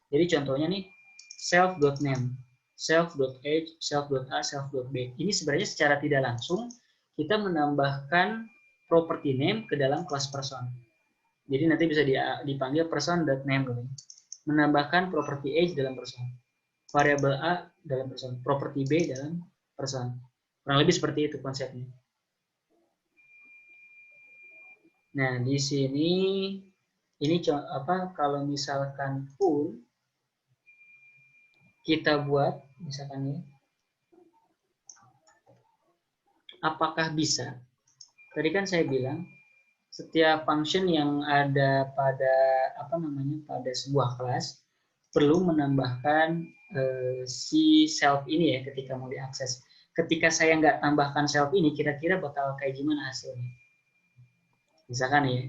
Jadi contohnya nih, self.name, self.age, self.a, self.b. Ini sebenarnya secara tidak langsung kita menambahkan property name ke dalam kelas person. Jadi nanti bisa dipanggil person.name, menambahkan property age dalam person, variabel a dalam person, property b dalam person. Kurang lebih seperti itu konsepnya. Nah, di sini ini kalau misalkan full kita buat misalkan ya, apakah bisa? Tadi kan saya bilang setiap function yang ada pada pada sebuah kelas perlu menambahkan si self ini ya ketika mau diakses. Ketika saya nggak tambahkan self ini, kira-kira bakal kayak gimana hasilnya? Misalkan ya,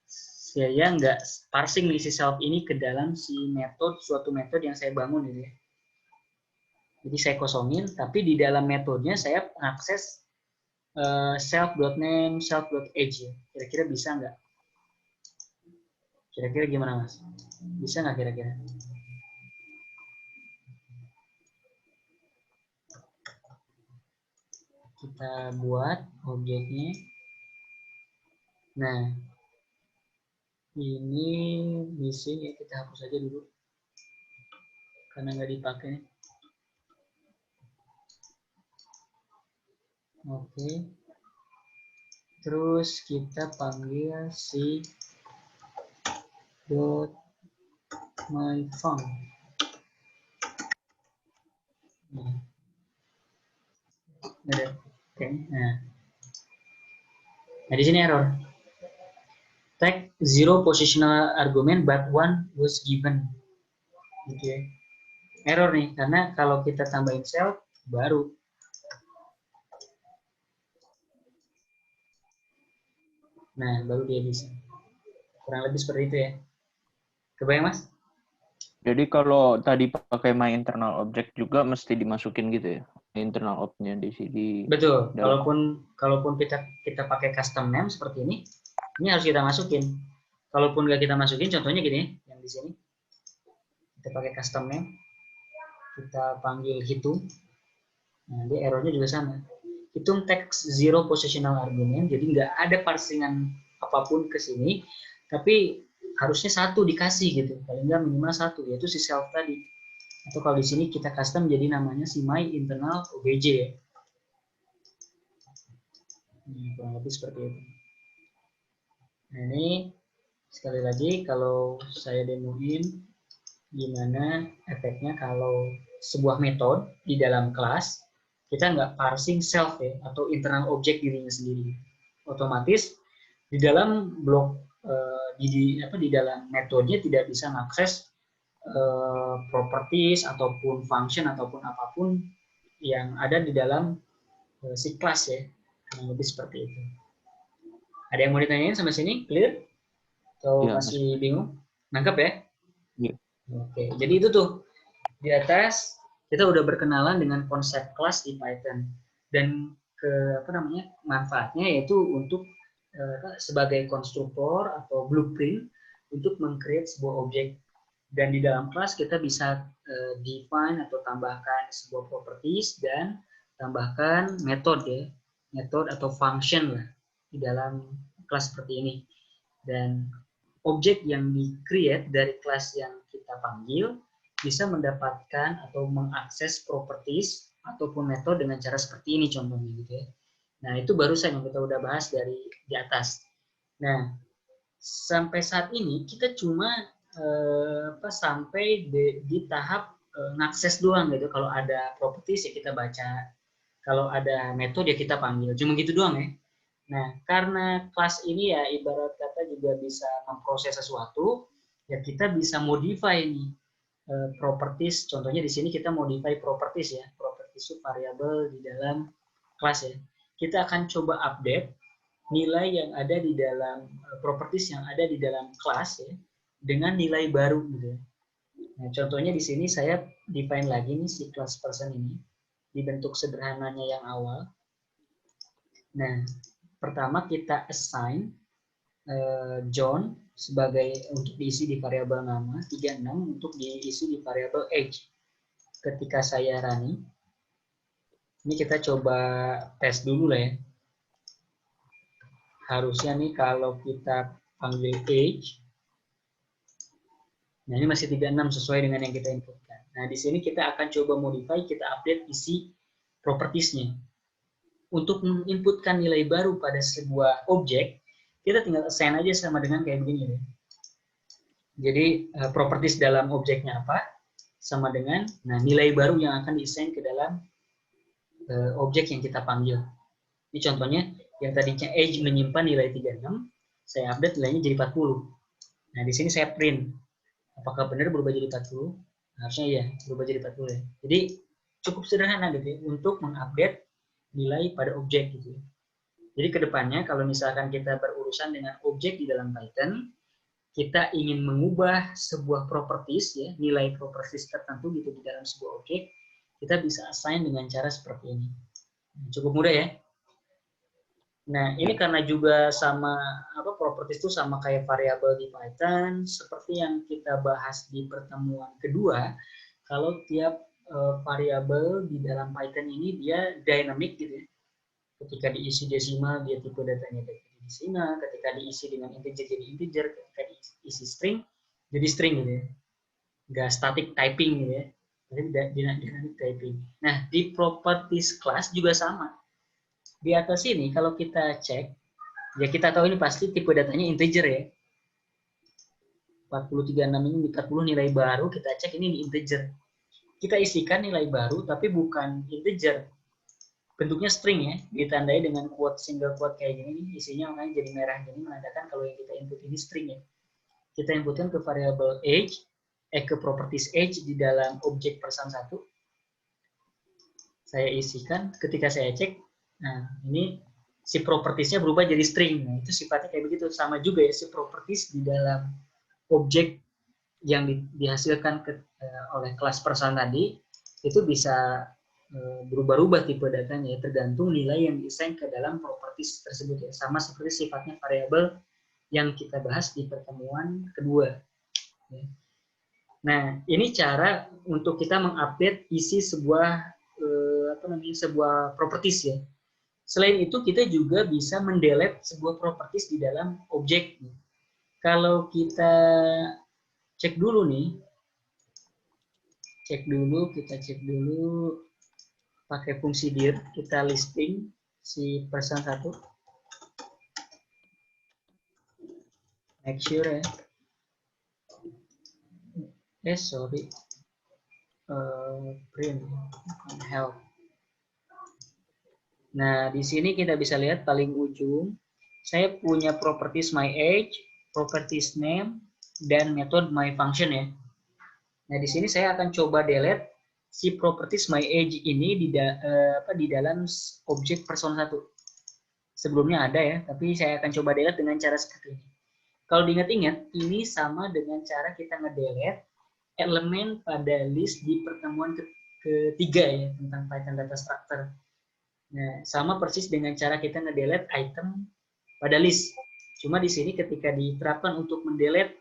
saya nggak parsing nih si self ini ke dalam si suatu metode yang saya bangun ini ya. Jadi saya kosongin, tapi di dalam metodenya saya akses self.name, self.age ya. Kira-kira bisa nggak? Kira-kira gimana Mas? Bisa nggak kira-kira? Kita buat objeknya. Nah, ini missing ya, kita hapus aja dulu. Karena nggak dipakai. Oke. Terus kita panggil si dot my phone. Nah. Oke. Nah, di sini error. Tag zero positional argument but one was given. Gitu ya. Error nih, karena kalau kita tambahin self baru. Nah, baru dia bisa. Kurang lebih seperti itu ya. Kebayang, Mas? Jadi kalau tadi pakai my internal object juga mesti dimasukin gitu ya, internal object di sini. Betul. Kalaupun kita pakai custom name seperti ini harus kita masukin. Kalaupun nggak kita masukin, contohnya gini, yang di sini kita pakai custom name, kita panggil hitung. Nah, dia errornya juga sama. Hitung text zero positional argument, jadi nggak ada parsingan apapun ke sini, tapi harusnya satu dikasih gitu, paling nggak minimal satu, yaitu si self tadi. Atau kalau di sini kita custom jadi namanya si my internal obj ya. Kurang lebih seperti itu. Nah, ini sekali lagi kalau saya demoin gimana efeknya kalau sebuah metode di dalam kelas kita nggak parsing self ya atau internal object dirinya sendiri, otomatis di dalam blok di dalam metodenya tidak bisa mengakses properties ataupun function ataupun apapun yang ada di dalam si kelas ya, kurang lebih seperti itu. Ada yang mau ditanyain sampai sini clear atau Ya, masih bingung? Nangkep ya? Ya. Oke, jadi itu tuh di atas kita udah berkenalan dengan konsep kelas di Python. dan manfaatnya yaitu untuk sebagai konstruktor atau blueprint untuk meng-create sebuah objek. Dan di dalam kelas kita bisa define atau tambahkan sebuah properties dan tambahkan metode atau function lah di dalam kelas seperti ini. Dan objek yang di-create dari kelas yang kita panggil bisa mendapatkan atau mengakses properties ataupun metode dengan cara seperti ini contohnya gitu ya. Nah, itu barusan yang kita udah bahas dari di atas. Nah, sampai saat ini kita cuma sampai di tahap ngakses doang gitu. Kalau ada properties ya kita baca, kalau ada metode ya kita panggil. Cuma gitu doang ya. Nah, karena kelas ini ya ibarat kata juga bisa memproses sesuatu, ya kita bisa modify nih properties. Contohnya di sini kita modify properties ya. Properties itu variabel di dalam kelas ya. Kita akan coba update nilai yang ada di dalam properties yang ada di dalam kelas ya dengan nilai baru gitu. Nah, contohnya di sini saya define lagi nih si class person ini di bentuk sederhananya yang awal. Nah, pertama kita assign John sebagai untuk diisi di variabel nama, 36 untuk diisi di variabel age. Ketika saya running, ini kita coba tes dulu lah ya. Harusnya nih kalau kita panggil age, nah ini masih 36 sesuai dengan yang kita inputkan. Nah di sini kita akan coba modify, kita update isi propertiesnya. Untuk menginputkan nilai baru pada sebuah objek, kita tinggal assign aja sama dengan kayak begini ya. Jadi properties dalam objeknya apa, sama dengan nilai baru yang akan di-assign ke dalam objek yang kita panggil. Ini contohnya, yang tadinya age menyimpan nilai 36, saya update nilainya jadi 40. Nah, di sini saya print. Apakah benar berubah jadi 40? Harusnya iya, berubah jadi 40 ya. Jadi, cukup sederhana gitu ya, untuk mengupdate nilai pada objek gitu ya. Jadi, kedepannya kalau misalkan kita berurusan dengan objek di dalam Python, kita ingin mengubah sebuah properties ya, nilai properties tertentu gitu di dalam sebuah objek, kita bisa assign dengan cara seperti ini. Cukup mudah ya. Nah, ini karena juga sama properties itu sama kayak variabel di Python, seperti yang kita bahas di pertemuan kedua, kalau tiap variabel di dalam Python ini dia dynamic gitu ya. Ketika diisi desimal dia tipe datanya dari desimal, ketika diisi dengan integer jadi integer, ketika diisi string jadi string gitu ya. Nggak static typing gitu ya. Jadi dynamic typing. Nah, di properties class juga sama. Di atas ini kalau kita cek, ya kita tahu ini pasti tipe datanya integer ya. 4036 ini 40 nilai baru, kita cek ini integer. Kita isikan nilai baru tapi bukan integer. Bentuknya string ya, ditandai dengan quote single quote kayak gini, isinya makanya jadi merah jadi menandakan kalau yang kita input ini string ya. Kita inputkan ke variable age, ke properties age di dalam objek person 1. Saya isikan, ketika saya cek, nah ini si propertiesnya berubah jadi string. Nah, itu sifatnya kayak begitu. Sama juga ya si properties di dalam objek yang dihasilkan oleh kelas person tadi itu bisa berubah-ubah tipe datanya ya, tergantung nilai yang di-assign ke dalam properties tersebut ya. Sama seperti sifatnya variabel yang kita bahas di pertemuan kedua. Ya. Nah, ini cara untuk kita mengupdate isi sebuah sebuah properties ya. Selain itu kita juga bisa mendelete sebuah properties di dalam objek. Kalau kita cek dulu nih, kita cek dulu pakai fungsi dir, kita listing si person 1. Make sure ya. Sorry. Print help. Nah, di sini kita bisa lihat paling ujung, saya punya properties my age, properties name, dan method my function ya. Nah, di sini saya akan coba delete si properties my age ini di dalam objek person 1. Sebelumnya ada ya, tapi saya akan coba delete dengan cara seperti ini. Kalau diingat-ingat, ini sama dengan cara kita ngedelete elemen pada list di pertemuan ketiga ya, tentang Python data structure. Nah, sama persis dengan cara kita nge-delete item pada list. Cuma di sini ketika diterapkan untuk mendelete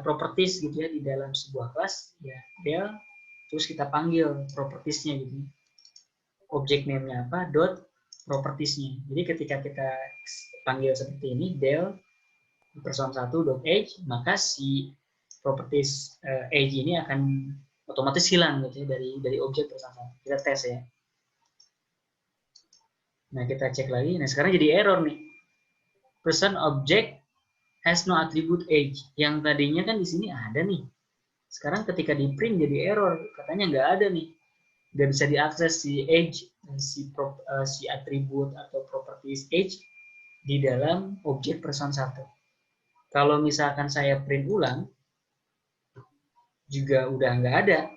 properties gitu ya di dalam sebuah kelas, ya del, terus kita panggil propertiesnya gitu. Objek name-nya apa, dot propertiesnya. Jadi ketika kita panggil seperti ini, del person1.age, maka si properties age ini akan otomatis hilang gitu ya, dari objek person1. Kita tes ya. Nah, kita cek lagi. Nah, sekarang jadi error nih. Person object has no attribute age. Yang tadinya kan di sini ada nih. Sekarang ketika di print jadi error. Katanya nggak ada nih. Nggak bisa diakses si age, si atribut atau properties age di dalam objek person1. Kalau misalkan saya print ulang, juga udah nggak ada.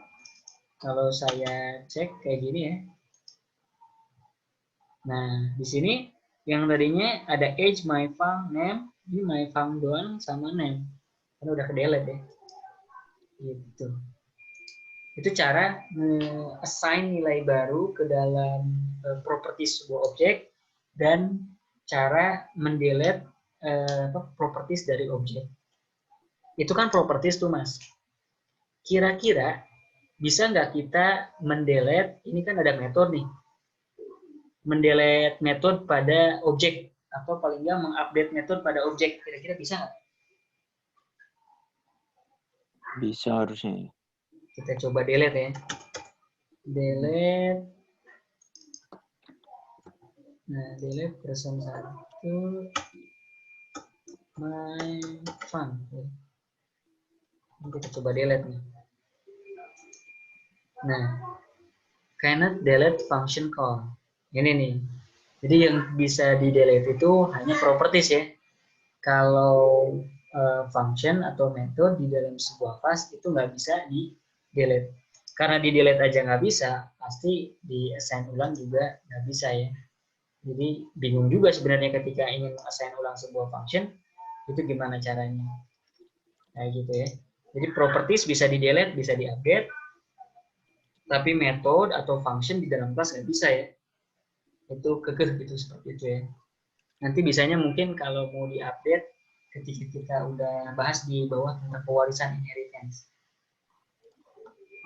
Kalau saya cek kayak gini ya. Nah, di sini yang tadinya ada age, my fang, name, ini my fang doang sama name. Karena udah ke delete ya. Gitu. Itu cara assign nilai baru ke dalam properties sebuah objek dan cara mendelete properties dari objek. Itu kan properties tuh, Mas. Kira-kira bisa nggak kita mendelete, ini kan ada metode nih, mendelete metode pada objek atau paling nggak mengupdate metode pada objek, kira-kira bisa nggak? Bisa harusnya. Kita coba delete ya. Delete. Nah, delete person1 my fun. Kita coba delete nih. Nah, cannot delete function call. Ini nih. Jadi yang bisa di delete itu hanya properties ya. Kalau function atau metode di dalam sebuah class itu nggak bisa di delete. Karena di delete aja nggak bisa, pasti di assign ulang juga nggak bisa ya. Jadi bingung juga sebenarnya ketika ingin assign ulang sebuah function, itu gimana caranya. Kayak gitu ya. Jadi properties bisa di delete, bisa di update, tapi metode atau function di dalam kelas nggak bisa ya. Itu kekeh gitu seperti itu ya. Nanti bisanya mungkin kalau mau diupdate ketika kita udah bahas di bawah tentang pewarisan inheritance.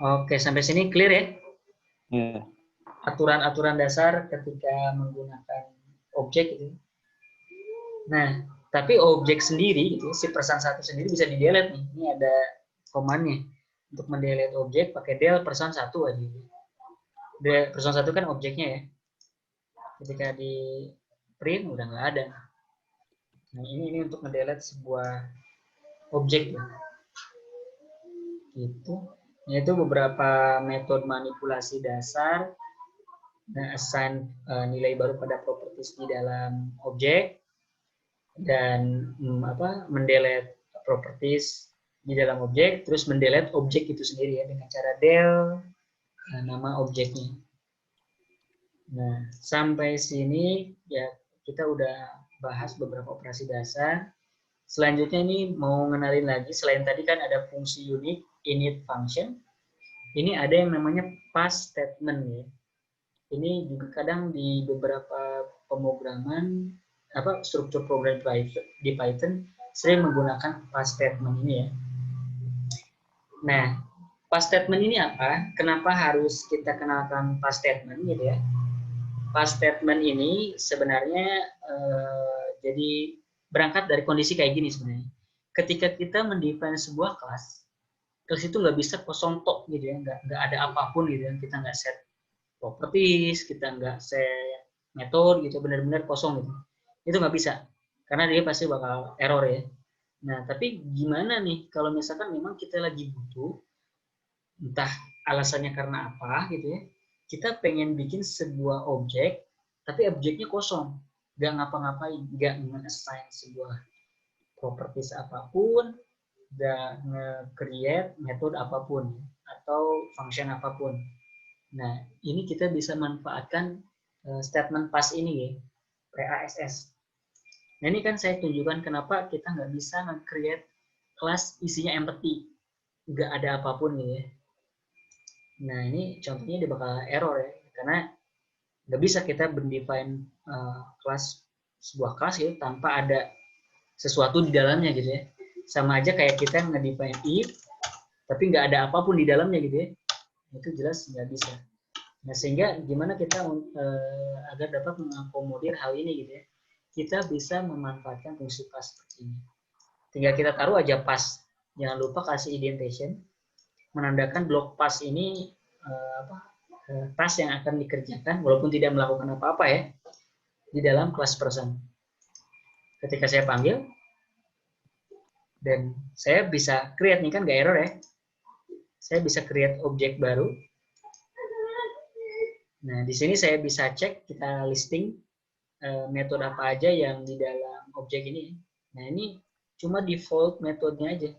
Oke, sampai sini clear ya? Iya. Aturan-aturan dasar ketika menggunakan objek itu. Nah, tapi objek sendiri itu si person1 sendiri bisa di delete nih. Ini ada command-nya. Untuk mendelete objek pakai del person1 aja. Person1 kan objeknya ya. Ketika di print udah nggak ada. Nah, ini untuk mendelete sebuah objek ya. Gitu. Yaitu beberapa metode manipulasi dasar dan assign nilai baru pada properties di dalam objek dan mendelete properties di dalam objek, terus mendelete objek itu sendiri ya dengan cara del nama objeknya. Nah, sampai sini ya kita udah bahas beberapa operasi dasar. Selanjutnya ini mau ngenalin lagi, selain tadi kan ada fungsi unik, init function, ini ada yang namanya pass statement ya. Ini juga kadang di beberapa pemrograman struktur program di Python sering menggunakan pass statement ini ya. Nah, pass statement ini apa? Kenapa harus kita kenalkan pass statement gitu ya? Pass statement ini sebenarnya jadi berangkat dari kondisi kayak gini sebenarnya. Ketika kita mendefine sebuah kelas itu nggak bisa kosong tok gitu ya, nggak ada apapun gitu ya, kita nggak set properties, kita nggak set metode gitu, benar-benar kosong gitu. Itu nggak bisa, karena dia pasti bakal error ya. Nah, tapi gimana nih kalau misalkan memang kita lagi butuh, entah alasannya karena apa gitu ya, kita pengen bikin sebuah objek, tapi objeknya kosong, nggak ngapa-ngapain, nggak nge-assign sebuah properties apapun, nggak nge-create metode apapun, atau function apapun. Nah, ini kita bisa manfaatkan statement pass ini ya, PASS. Nah, ini kan saya tunjukkan kenapa kita nggak bisa nge-create kelas isinya empty, nggak ada apapun gitu ya. Nah, ini contohnya dia bakal error ya, karena Nggak bisa kita mendefine sebuah kelas gitu tanpa ada sesuatu di dalamnya gitu ya. Sama aja kayak kita ngedefine if, tapi nggak ada apapun di dalamnya gitu ya. Itu jelas nggak bisa. Nah, sehingga gimana kita agar dapat mengakomodir hal ini gitu ya. Kita bisa memanfaatkan fungsi pass seperti ini. Tinggal kita taruh aja pass. Jangan lupa kasih indentation, menandakan blok pass ini task yang akan dikerjakan walaupun tidak melakukan apa-apa ya di dalam kelas person. Ketika saya panggil dan saya bisa create nih kan nggak error ya. Saya bisa create objek baru. Nah, di sini saya bisa cek kita listing metode apa aja yang di dalam objek ini. Nah, ini cuma default metodenya aja.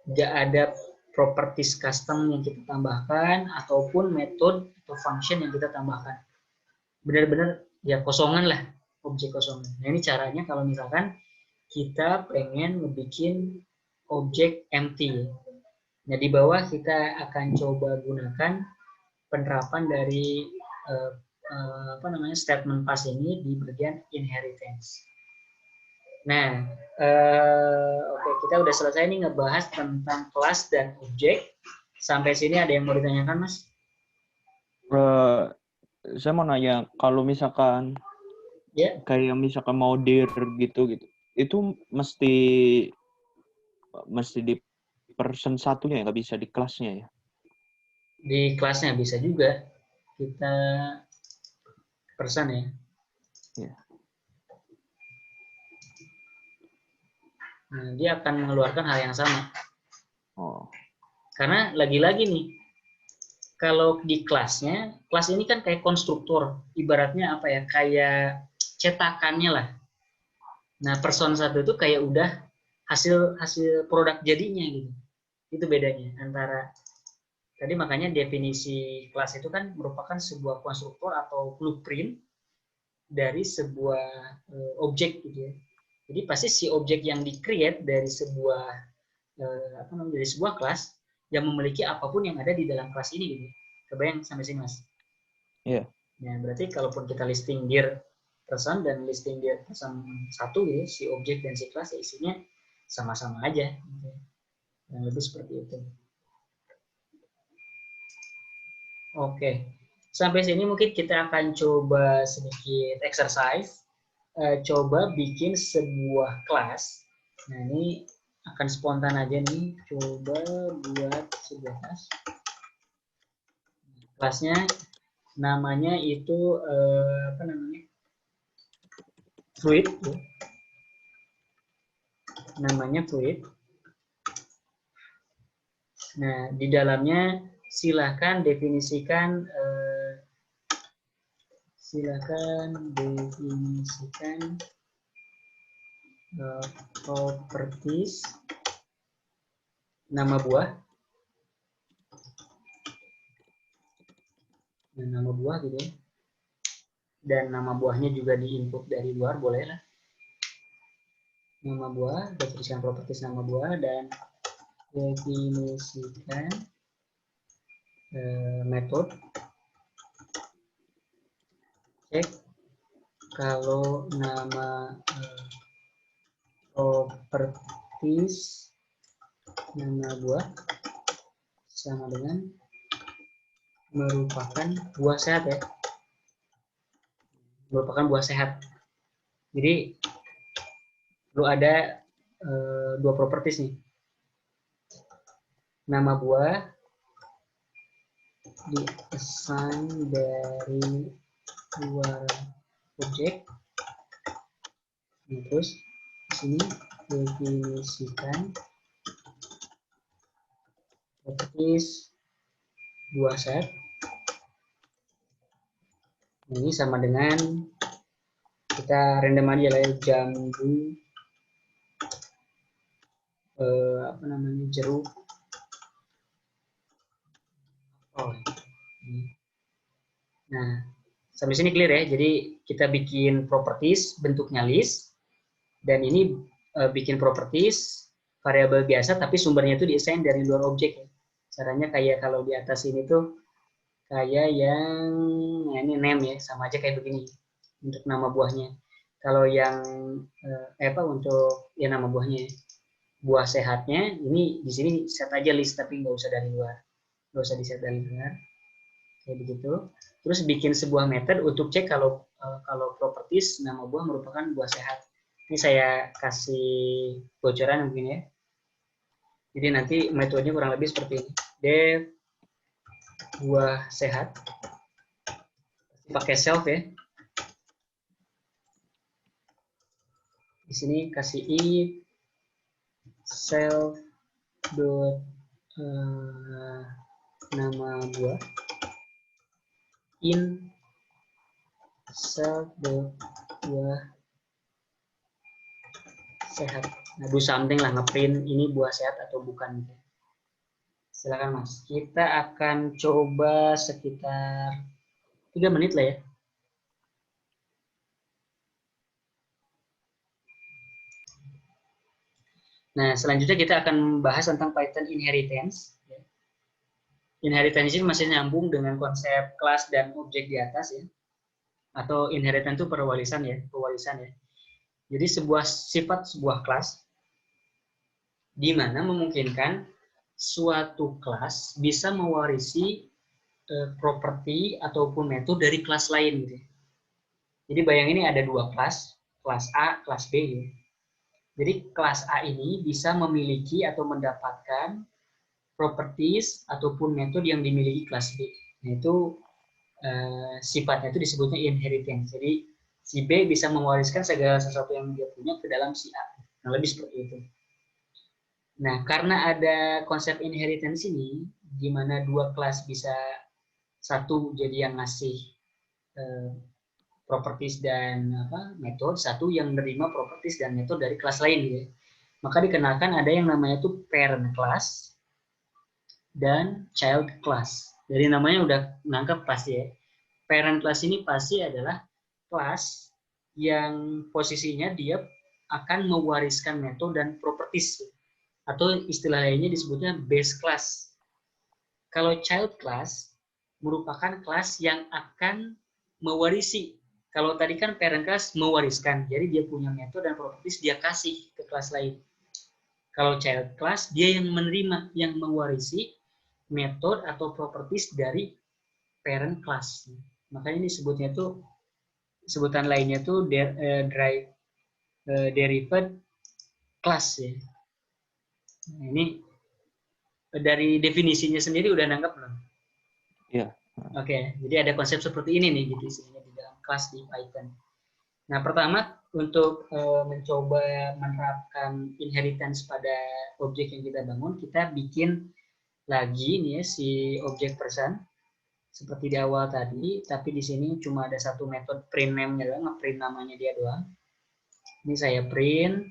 Nggak ada properties custom yang kita tambahkan ataupun metode atau function yang kita tambahkan. Benar-benar ya kosongan lah, objek kosongan. Nah, ini caranya kalau misalkan kita pengen ngebikin objek empty. Nah, di bawah kita akan coba gunakan penerapan dari statement pass ini di bagian inheritance. Nah, oke, kita udah selesai nih ngebahas tentang kelas dan objek. Sampai sini ada yang mau ditanyakan, Mas? Saya mau nanya, kalau misalkan kayak misalkan mau dir gitu, itu mesti di person satunya ya, nggak bisa di kelasnya ya? Di kelasnya bisa juga kita person ya. Yeah. Nah, dia akan mengeluarkan hal yang sama. Oh. Karena lagi-lagi nih, kalau di kelasnya, kelas ini kan kayak konstruktor, ibaratnya apa ya, kayak cetakannya lah. Nah, person satu itu kayak udah hasil produk jadinya gitu. Itu bedanya antara tadi, makanya definisi kelas itu kan merupakan sebuah konstruktor atau blueprint dari sebuah objek gitu ya. Jadi pasti si objek yang di-create dari sebuah dari sebuah kelas yang memiliki apapun yang ada di dalam kelas ini gitu. Kebayang sampai sini, Mas? Iya. Yeah. Nah, berarti kalaupun kita listing dir person dan listing dir person satu gitu, si objek dan si kelas ya isinya sama-sama aja gitu. Yang lebih seperti itu. Oke. Sampai sini mungkin kita akan coba sedikit exercise. Coba bikin sebuah kelas. Nah, ini akan spontan aja nih. Coba buat sebuah kelas. Kelasnya namanya itu fluid. Namanya fluid. Nah, di dalamnya silakan definisikan properties nama buah. Nah, nama buah gitu ya. Dan nama buahnya juga di-input dari luar, boleh lah. Nama buah, definisikan properties nama buah, dan definisikan metode. Cek kalau nama properties nama buah sama dengan merupakan buah sehat ya. Merupakan buah sehat. Jadi perlu ada dua properties nih. Nama buah di-assign dari luar objek. Nah, terus di sini definisikan properties buah sehat. Ini sama dengan kita random aja lah ya, jambu jeruk. Nah, sampai sini clear ya. Jadi kita bikin properties bentuknya list, dan ini bikin properties variabel biasa tapi sumbernya itu di-assign dari luar objek. Caranya kayak kalau di atas ini tuh kayak yang nah ini name ya, sama aja kayak begini untuk nama buahnya. Kalau yang untuk ya nama buahnya, buah sehatnya ini di sini set aja list tapi nggak usah dari luar, nggak usah di set dari luar kayak begitu. Terus bikin sebuah method untuk cek kalau properties nama buah merupakan buah sehat. Ini saya kasih bocoran mungkin ya. Jadi nanti metodenya kurang lebih seperti ini. Def buah sehat pakai self ya. Di sini kasih if self dot nama buah in self dot buah sehat. Nah, do something lah, ngeprint ini buah sehat atau bukan. Silakan Mas. Kita akan coba sekitar 3 menit lah ya. Nah, selanjutnya kita akan membahas tentang Python inheritance. Inheritance ini masih nyambung dengan konsep kelas dan objek di atas ya. Atau inheritance itu pewarisan ya. Jadi sebuah sifat sebuah kelas di mana memungkinkan suatu kelas bisa mewarisi properti ataupun metode dari kelas lain gitu. Jadi bayangin ini ada 2 kelas A, kelas B gitu. Jadi kelas A ini bisa memiliki atau mendapatkan properties ataupun metode yang dimiliki kelas B. Nah, itu sifatnya itu disebutnya inheritance. Jadi si B bisa mewariskan segala sesuatu yang dia punya ke dalam si A. Nah, lebih seperti itu. Nah, karena ada konsep inheritance ini, di mana 2 kelas bisa satu jadi yang ngasih properties dan metode, satu yang menerima properties dan metode dari kelas lain gitu. Maka dikenalkan ada yang namanya itu parent class dan child class. Dari namanya udah nangkep pasti ya. Parent class ini pasti adalah kelas yang posisinya dia akan mewariskan metode dan properties atau istilah lainnya disebutnya base class. Kalau child class merupakan kelas yang akan mewarisi. Kalau tadi kan parent class mewariskan, jadi dia punya metode dan properties dia kasih ke kelas lain. Kalau child class dia yang menerima, yang mewarisi metode atau properties dari parent class. Makanya ini sebutnya tuh sebutan lainnya tuh derived class ya. Nah, ini dari definisinya sendiri udah nangkep belum? Iya. Oke, jadi ada konsep seperti ini nih gitu isinya di dalam kelas di Python. Nah, pertama untuk mencoba menerapkan inheritance pada objek yang kita bangun, kita bikin lagi nih ya si objek person seperti di awal tadi, tapi di sini cuma ada satu metode print name-nya doang, nge-print namanya dia doang. Ini saya print.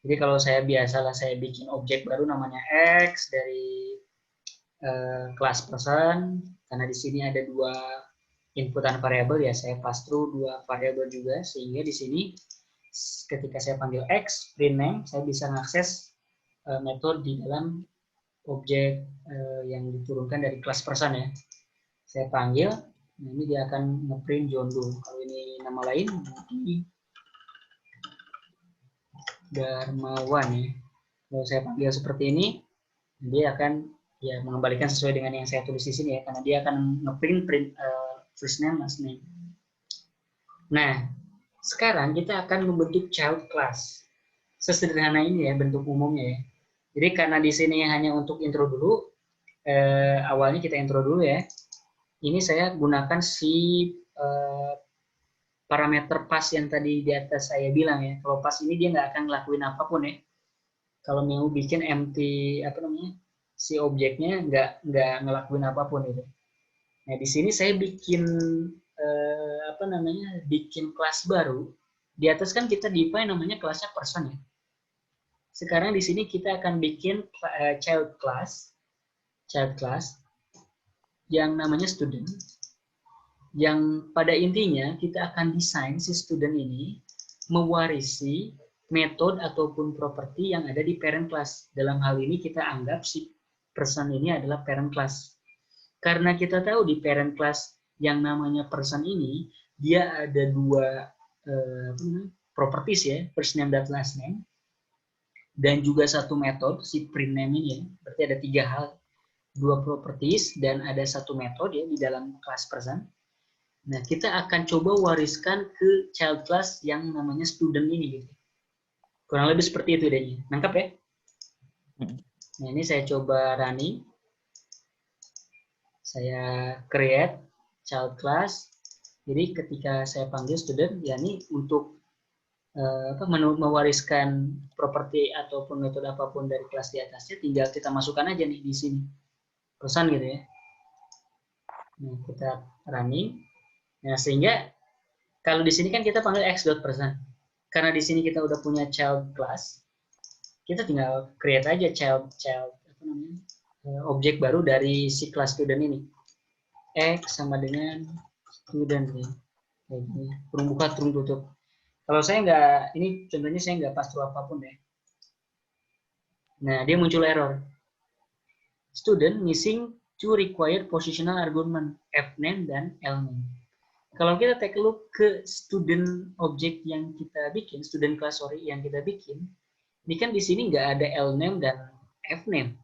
Jadi kalau saya biasalah saya bikin objek baru namanya X dari kelas person, karena di sini ada 2 inputan variabel ya, saya pass through 2 variabel juga, sehingga di sini ketika saya panggil X, print name, saya bisa mengakses metode di dalam objek yang diturunkan dari kelas person ya. Saya panggil, nah ini dia akan ngeprint John Doe. Kalau ini nama lain, Darmawan ya. Kalau saya panggil seperti ini, dia akan ya mengembalikan sesuai dengan yang saya tulis di sini ya, karena dia akan ngeprint first name, last name. Nah, sekarang kita akan membentuk child class. Sesederhana ini ya bentuk umumnya ya. Jadi karena di sini hanya untuk intro dulu, awalnya kita intro dulu ya. Ini saya gunakan si parameter pass yang tadi di atas saya bilang ya. Kalau pass ini dia nggak akan ngelakuin apapun ya. Kalau mau bikin empty si objeknya nggak ngelakuin apapun itu. Nah di sini saya bikin bikin kelas baru. Di atas kan kita define namanya kelasnya person ya. Sekarang di sini kita akan bikin child class yang namanya student. Yang pada intinya kita akan desain si student ini mewarisi metode ataupun properti yang ada di parent class. Dalam hal ini kita anggap si person ini adalah parent class. Karena kita tahu di parent class yang namanya person ini, dia ada dua properties ya, first name dan last name, dan juga satu metode, si print name ini ya, berarti ada 3 hal, 2 properties, dan ada satu metode ya di dalam class person. Nah, kita akan coba wariskan ke child class yang namanya student ini gitu. Kurang lebih seperti itu idenya. Nangkap ya? Nah, ini saya coba running. Saya create child class. Jadi ketika saya panggil student, ya ini untuk mewariskan properti ataupun metode apapun dari kelas di atasnya, tinggal kita masukkan aja nih di sini. Pesan gitu ya. Nah, kita running. Nah, sehingga kalau di sini kan kita panggil x.person. Karena di sini kita udah punya child class, kita tinggal create aja child apa namanya? Objek baru dari si kelas student ini. X sama dengan student nih. Kayak gini. Kurung buka, kurung tutup. Kalau saya nggak, ini contohnya saya nggak pass through apapun ya. Nah, dia muncul error. Student missing two required positional argument, fname dan lname. Kalau kita take a look ke student object yang kita bikin, student class yang kita bikin, ini kan di sini nggak ada lname dan fname.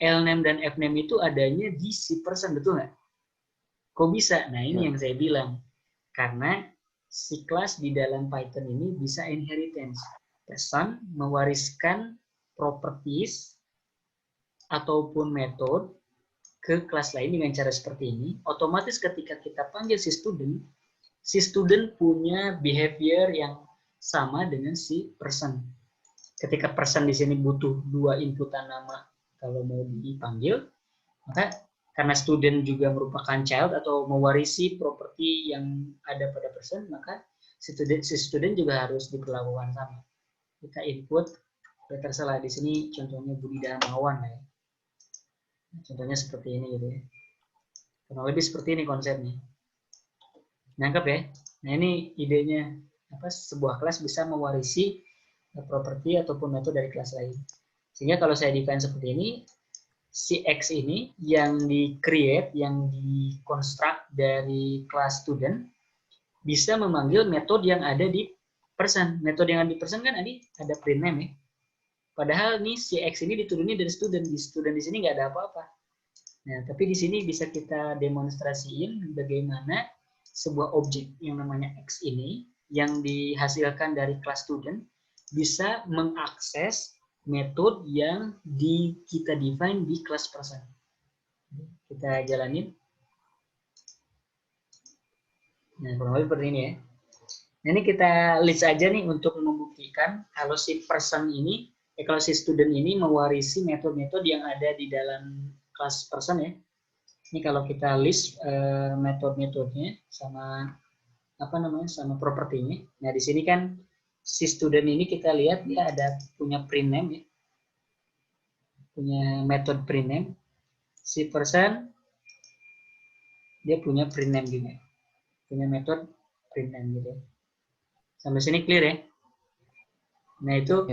Lname dan fname itu adanya di si person, betul nggak? Kok bisa? Nah, ini yang saya bilang. Karena si kelas di dalam Python ini bisa inheritance. Person mewariskan properties ataupun metode ke kelas lain dengan cara seperti ini. Otomatis ketika kita panggil si student punya behavior yang sama dengan si person. Ketika person di sini butuh 2 inputan nama kalau mau dipanggil, maka karena student juga merupakan child atau mewarisi properti yang ada pada person, maka si student juga harus diperlakukan sama. Kita input, terserah di sini contohnya Budi Darmawan ya. Contohnya seperti ini gitu ya. Kurang lebih seperti ini konsepnya. Nangkep ya? Nah, ini idenya apa, sebuah kelas bisa mewarisi properti ataupun metode dari kelas lain. Sehingga kalau saya define seperti ini, si X ini yang di-create, yang di-construct dari kelas student, bisa memanggil metode yang ada di person. Metode yang ada di person kan ada print name ya. Padahal nih si X ini diturunin dari student. Di student di sini nggak ada apa-apa. Nah, tapi di sini bisa kita demonstrasiin bagaimana sebuah objek yang namanya X ini yang dihasilkan dari kelas student bisa mengakses metode yang kita define di kelas person. Kita jalanin. Nah, kurang lebih seperti ini ya. Nah, ini kita list aja nih untuk membuktikan kalau si person ini, kalau si student ini mewarisi metode-metode yang ada di dalam kelas person ya. Ini kalau kita list metode-metodenya sama apa namanya, sama propertinya. Nah, di sini kan si student ini kita lihat dia ada punya print name ya. Punya metode print name. Si person dia punya print name juga. Punya metode print name gitu. Sampai sini clear ya? Nah, itu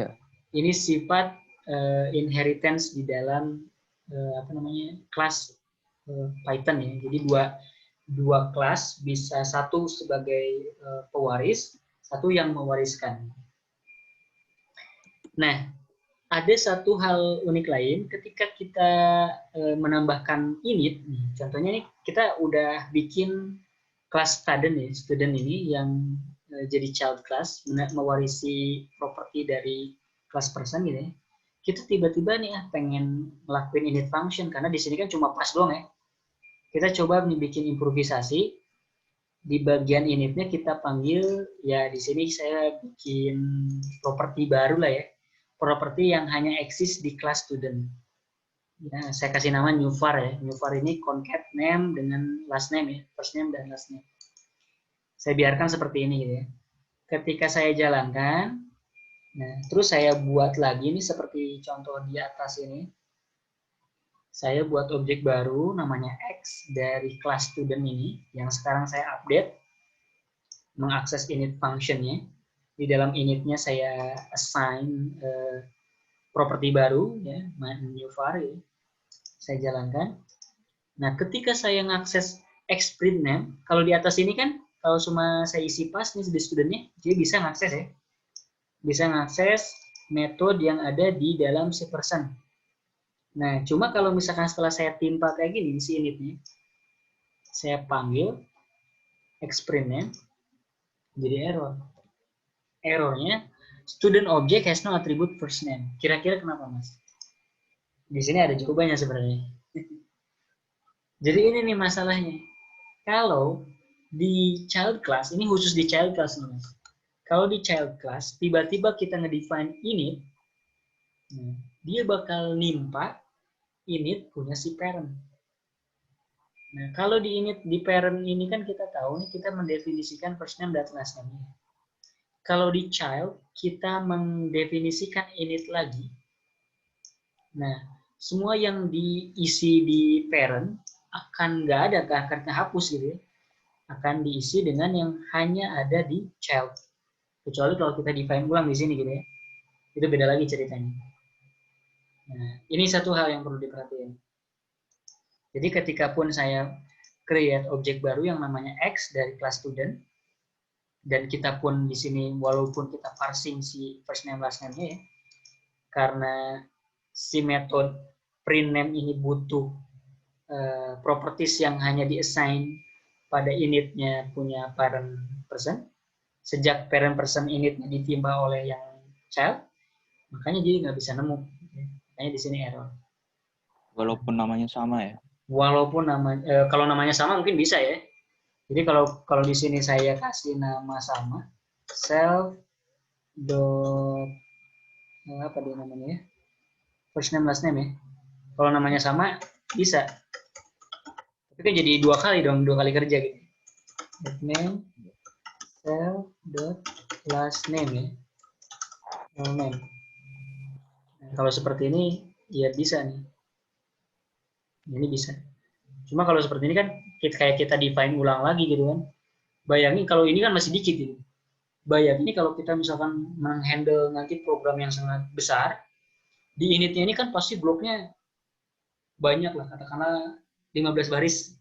ini sifat inheritance di dalam apa namanya, kelas Python ya. Jadi dua kelas bisa, satu sebagai pewaris, satu yang mewariskan. Nah, ada satu hal unik lain ketika kita menambahkan init. Contohnya nih kita udah bikin kelas student ini yang jadi child class, mewarisi properti dari kelas person gitu ya. Kita tiba-tiba nih pengen ngelakuin init function, karena di sini kan cuma pass doang ya. Kita coba nih bikin improvisasi. Di bagian initnya kita panggil, ya di sini saya bikin properti baru lah ya. Properti yang hanya eksis di kelas student. Ya, saya kasih nama new var ya. New var ini concat name dengan last name ya. First name dan last name. Saya biarkan seperti ini gitu ya. Ketika saya jalankan, nah terus saya buat lagi nih seperti contoh di atas ini. Saya buat objek baru namanya X dari kelas student ini yang sekarang saya update, mengakses init functionnya. Di dalam initnya saya assign properti baru ya, new var ya. Saya jalankan. Nah, ketika saya ngakses Xprint name, kalau di atas ini kan, kalau cuma saya isi pas nih di studentnya, dia bisa ngakses ya. Bisa ngakses metode yang ada di dalam si person. Nah, cuma kalau misalkan setelah saya timpa kayak gini di si initnya, saya panggil Xprint name, jadi error. Errornya, student object has no attribute first name. Kira-kira kenapa, Mas? Di sini ada jawabannya sebenarnya. Jadi ini nih masalahnya. Kalau di child class, ini khusus di child class nih, Mas. Kalau di child class, tiba-tiba kita ngedefine init, dia bakal nimpa init punya si parent. Nah, kalau di init di parent ini kan kita tahu nih kita mendefinisikan first name dan last name. Kalau di child kita mendefinisikan init lagi. Nah, semua yang diisi di parent akan nggak ada, akan kehapus gitu ya. Akan diisi dengan yang hanya ada di child. Kecuali kalau kita define ulang di sini gitu ya. Itu beda lagi ceritanya. Nah, ini satu hal yang perlu diperhatikan. Jadi ketika pun saya create objek baru yang namanya X dari kelas student, dan kita pun di sini walaupun kita parsing si first name last name-nya ya, karena si metode print name ini butuh properties yang hanya diassign pada initnya punya parent person, sejak parent person initnya ditimpa oleh yang child, makanya jadi nggak bisa nemu. Makanya di sini error. Walaupun namanya sama ya. Walaupun kalau namanya sama mungkin bisa ya. Jadi kalau di sini saya kasih nama sama, self dot apa dia namanya ya, first name last name ya. Kalau namanya sama bisa. Tapi kan jadi dua kali kerja gitu. Name self dot last name ya. Name. Nah, kalau seperti ini ya bisa nih. Ini bisa. Cuma kalau seperti ini kan kayak kita define ulang lagi gitu kan. Bayangin kalau ini kan masih dikit ini. Bayangin kalau kita misalkan menghandle nanti program yang sangat besar, di initnya ini kan pasti bloknya banyak lah, katakanlah 15 baris.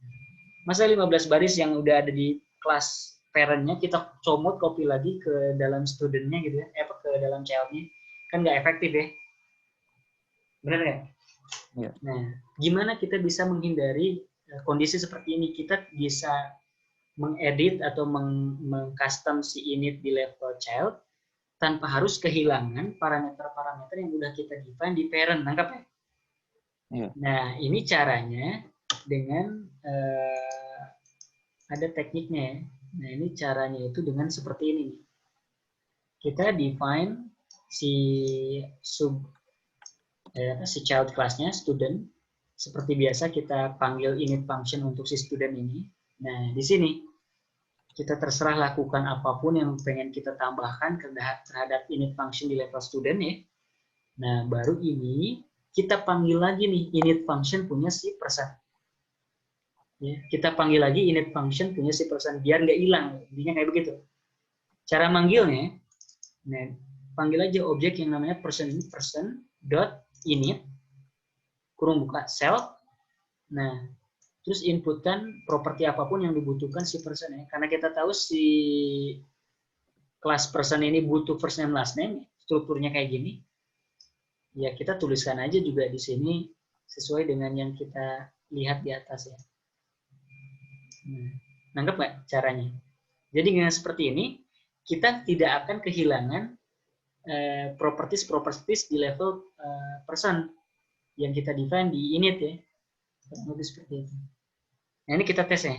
Masa 15 baris yang udah ada di kelas parentnya kita comot copy lagi ke dalam studentnya gitu ya, ke dalam childnya, kan nggak efektif ya. Benar nggak? Ya. Nah, gimana kita bisa menghindari kondisi seperti ini? Kita bisa mengedit atau mengcustom si init di level child tanpa harus kehilangan parameter-parameter yang udah kita define di parent, nangkap ya? Ya. Nah, ini caranya dengan ada tekniknya. Nah, ini caranya itu dengan seperti ini. Kita define si child class-nya, student. Seperti biasa kita panggil init function untuk si student ini. Nah, di sini kita terserah lakukan apapun yang pengen kita tambahkan terhadap init function di level student ya. Nah, baru ini kita panggil lagi nih init function punya si person. Ya, kita panggil lagi init function punya si person biar nggak hilang. Intinya kayak begitu. Cara manggilnya, nah, panggil aja objek yang namanya person dot init kurung buka self. Nah, terus inputkan properti apapun yang dibutuhkan si person ya. Karena kita tahu si kelas person ini butuh first name last name, strukturnya kayak gini. Ya kita tuliskan aja juga di sini sesuai dengan yang kita lihat di atas ya. Nangkep nggak caranya? Jadi dengan seperti ini kita tidak akan kehilangan properties di level person yang kita define di init ya. Lebih seperti itu. Nah ini kita tes ya.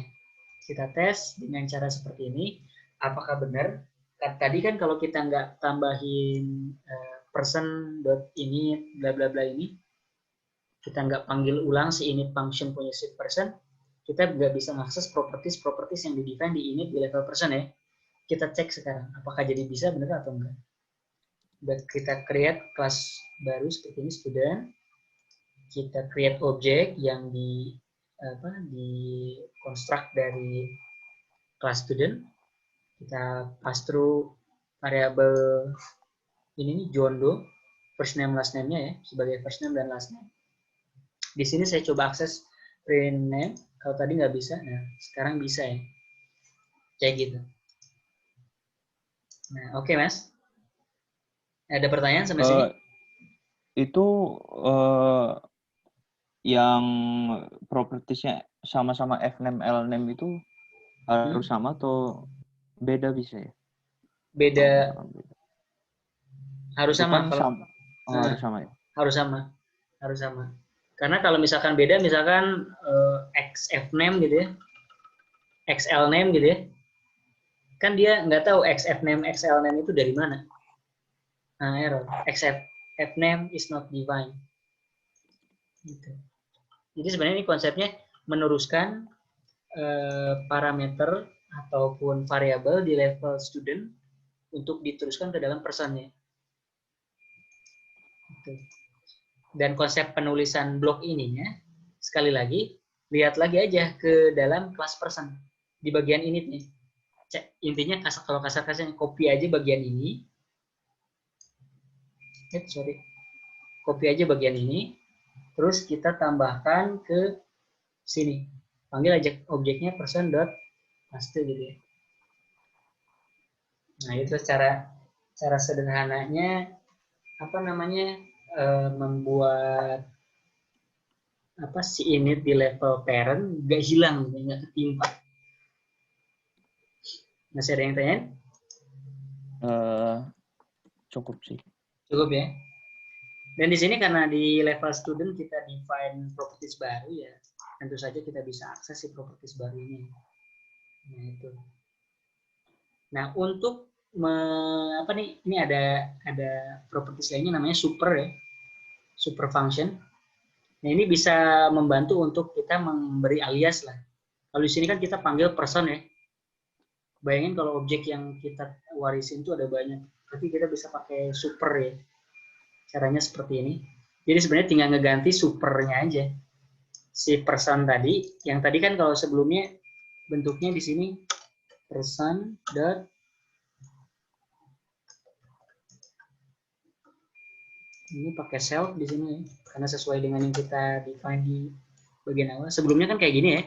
Kita tes dengan cara seperti ini. Apakah benar? Tadi kan kalau kita nggak tambahin person.init bla bla bla ini, kita nggak panggil ulang si init function punya si person, kita nggak bisa mengakses properties yang di-define di init di level person ya. Kita cek sekarang, apakah jadi bisa benar atau enggak. Dan kita create kelas baru seperti ini, student. Kita create objek yang di construct dari kelas student. Kita pass through variabel ini nih John Doe, first name last name-nya ya, sebagai first name dan last name. Di sini saya coba akses print name. Kalau tadi nggak bisa, nah sekarang bisa ya. Kayak gitu. Nah, oke Mas. Ada pertanyaan sampai sini? Itu yang propertiesnya sama-sama F-name, L-name itu harus sama atau beda bisa ya? Beda, harus Itu sama. kan Kalau sama. Oh, harus sama ya? harus sama, harus sama. Karena kalau misalkan beda, misalkan XF name gitu ya, XL name gitu ya, kan dia nggak tahu XF name, XL name itu dari mana. Nah, error. XF name is not defined. Gitu. Jadi sebenarnya ini konsepnya meneruskan parameter ataupun variabel di level student untuk diteruskan ke dalam personnya. Gitu. Dan konsep penulisan blok ininya, sekali lagi, lihat lagi aja ke dalam kelas person di bagian init nih. Intinya kalau kasar-kasarnya copy aja bagian ini. Copy aja bagian ini. Terus kita tambahkan ke sini. Panggil aja objeknya person.paste gitu ya. Nah, itu cara sederhananya apa namanya membuat si init di level parent nggak hilang, nggak ketimpa. Masih ada yang tanya? Cukup sih. Cukup ya. Dan di sini karena di level student kita define properties baru ya, tentu saja kita bisa akses si properties baru ini. Nah itu. Nah untuk ini ada properties lainnya namanya super ya, super function. Nah ini bisa membantu untuk kita memberi alias lah. Kalau di sini kan kita panggil person ya. Bayangin kalau objek yang kita warisin itu ada banyak, tapi kita bisa pakai super ya. Caranya seperti ini. Jadi sebenarnya tinggal ngeganti supernya aja. Si person tadi, yang tadi kan kalau sebelumnya bentuknya di sini person dot ini pakai self di sini ya, karena sesuai dengan yang kita define di bagian awal. Sebelumnya kan kayak gini ya.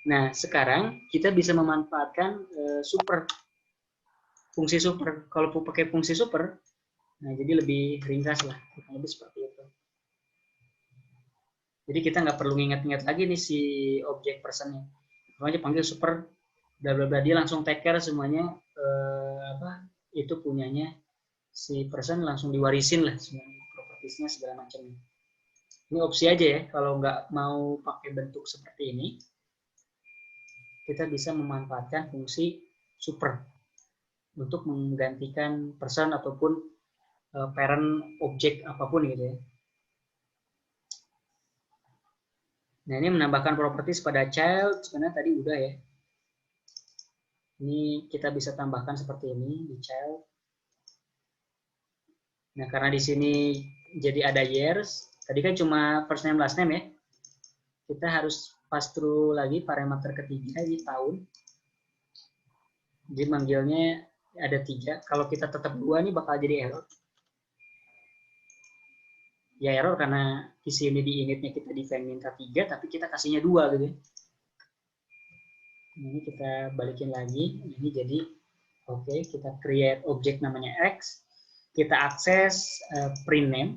Nah, sekarang kita bisa memanfaatkan super, fungsi super. Kalau pakai fungsi super, nah jadi lebih ringkas lah, kurang lebih seperti itu. Jadi kita nggak perlu nginget-nginget lagi nih si objek personnya. Makanya panggil super, bla bla bla, dia langsung take care semuanya itu punyanya si person, langsung diwarisin lah semuanya, propertiesnya segala macamnya. Ini opsi aja ya, kalau nggak mau pakai bentuk seperti ini, kita bisa memanfaatkan fungsi super untuk menggantikan person ataupun parent objek apapun gitu ya. Nah ini menambahkan properties pada child, sebenarnya tadi udah ya. Ini kita bisa tambahkan seperti ini di child. Nah karena di sini jadi ada years, tadi kan cuma first name last name ya. Kita harus pass through lagi parameter ketiga di tahun. Jadi manggilnya ada 3. Kalau kita tetap 2 nih bakal jadi error. Ya error karena di sini di initnya kita define minta 3, tapi kita kasihnya 2 gitu. Ini kita balikin lagi. Ini jadi oke, kita create objek namanya X. Kita akses print name,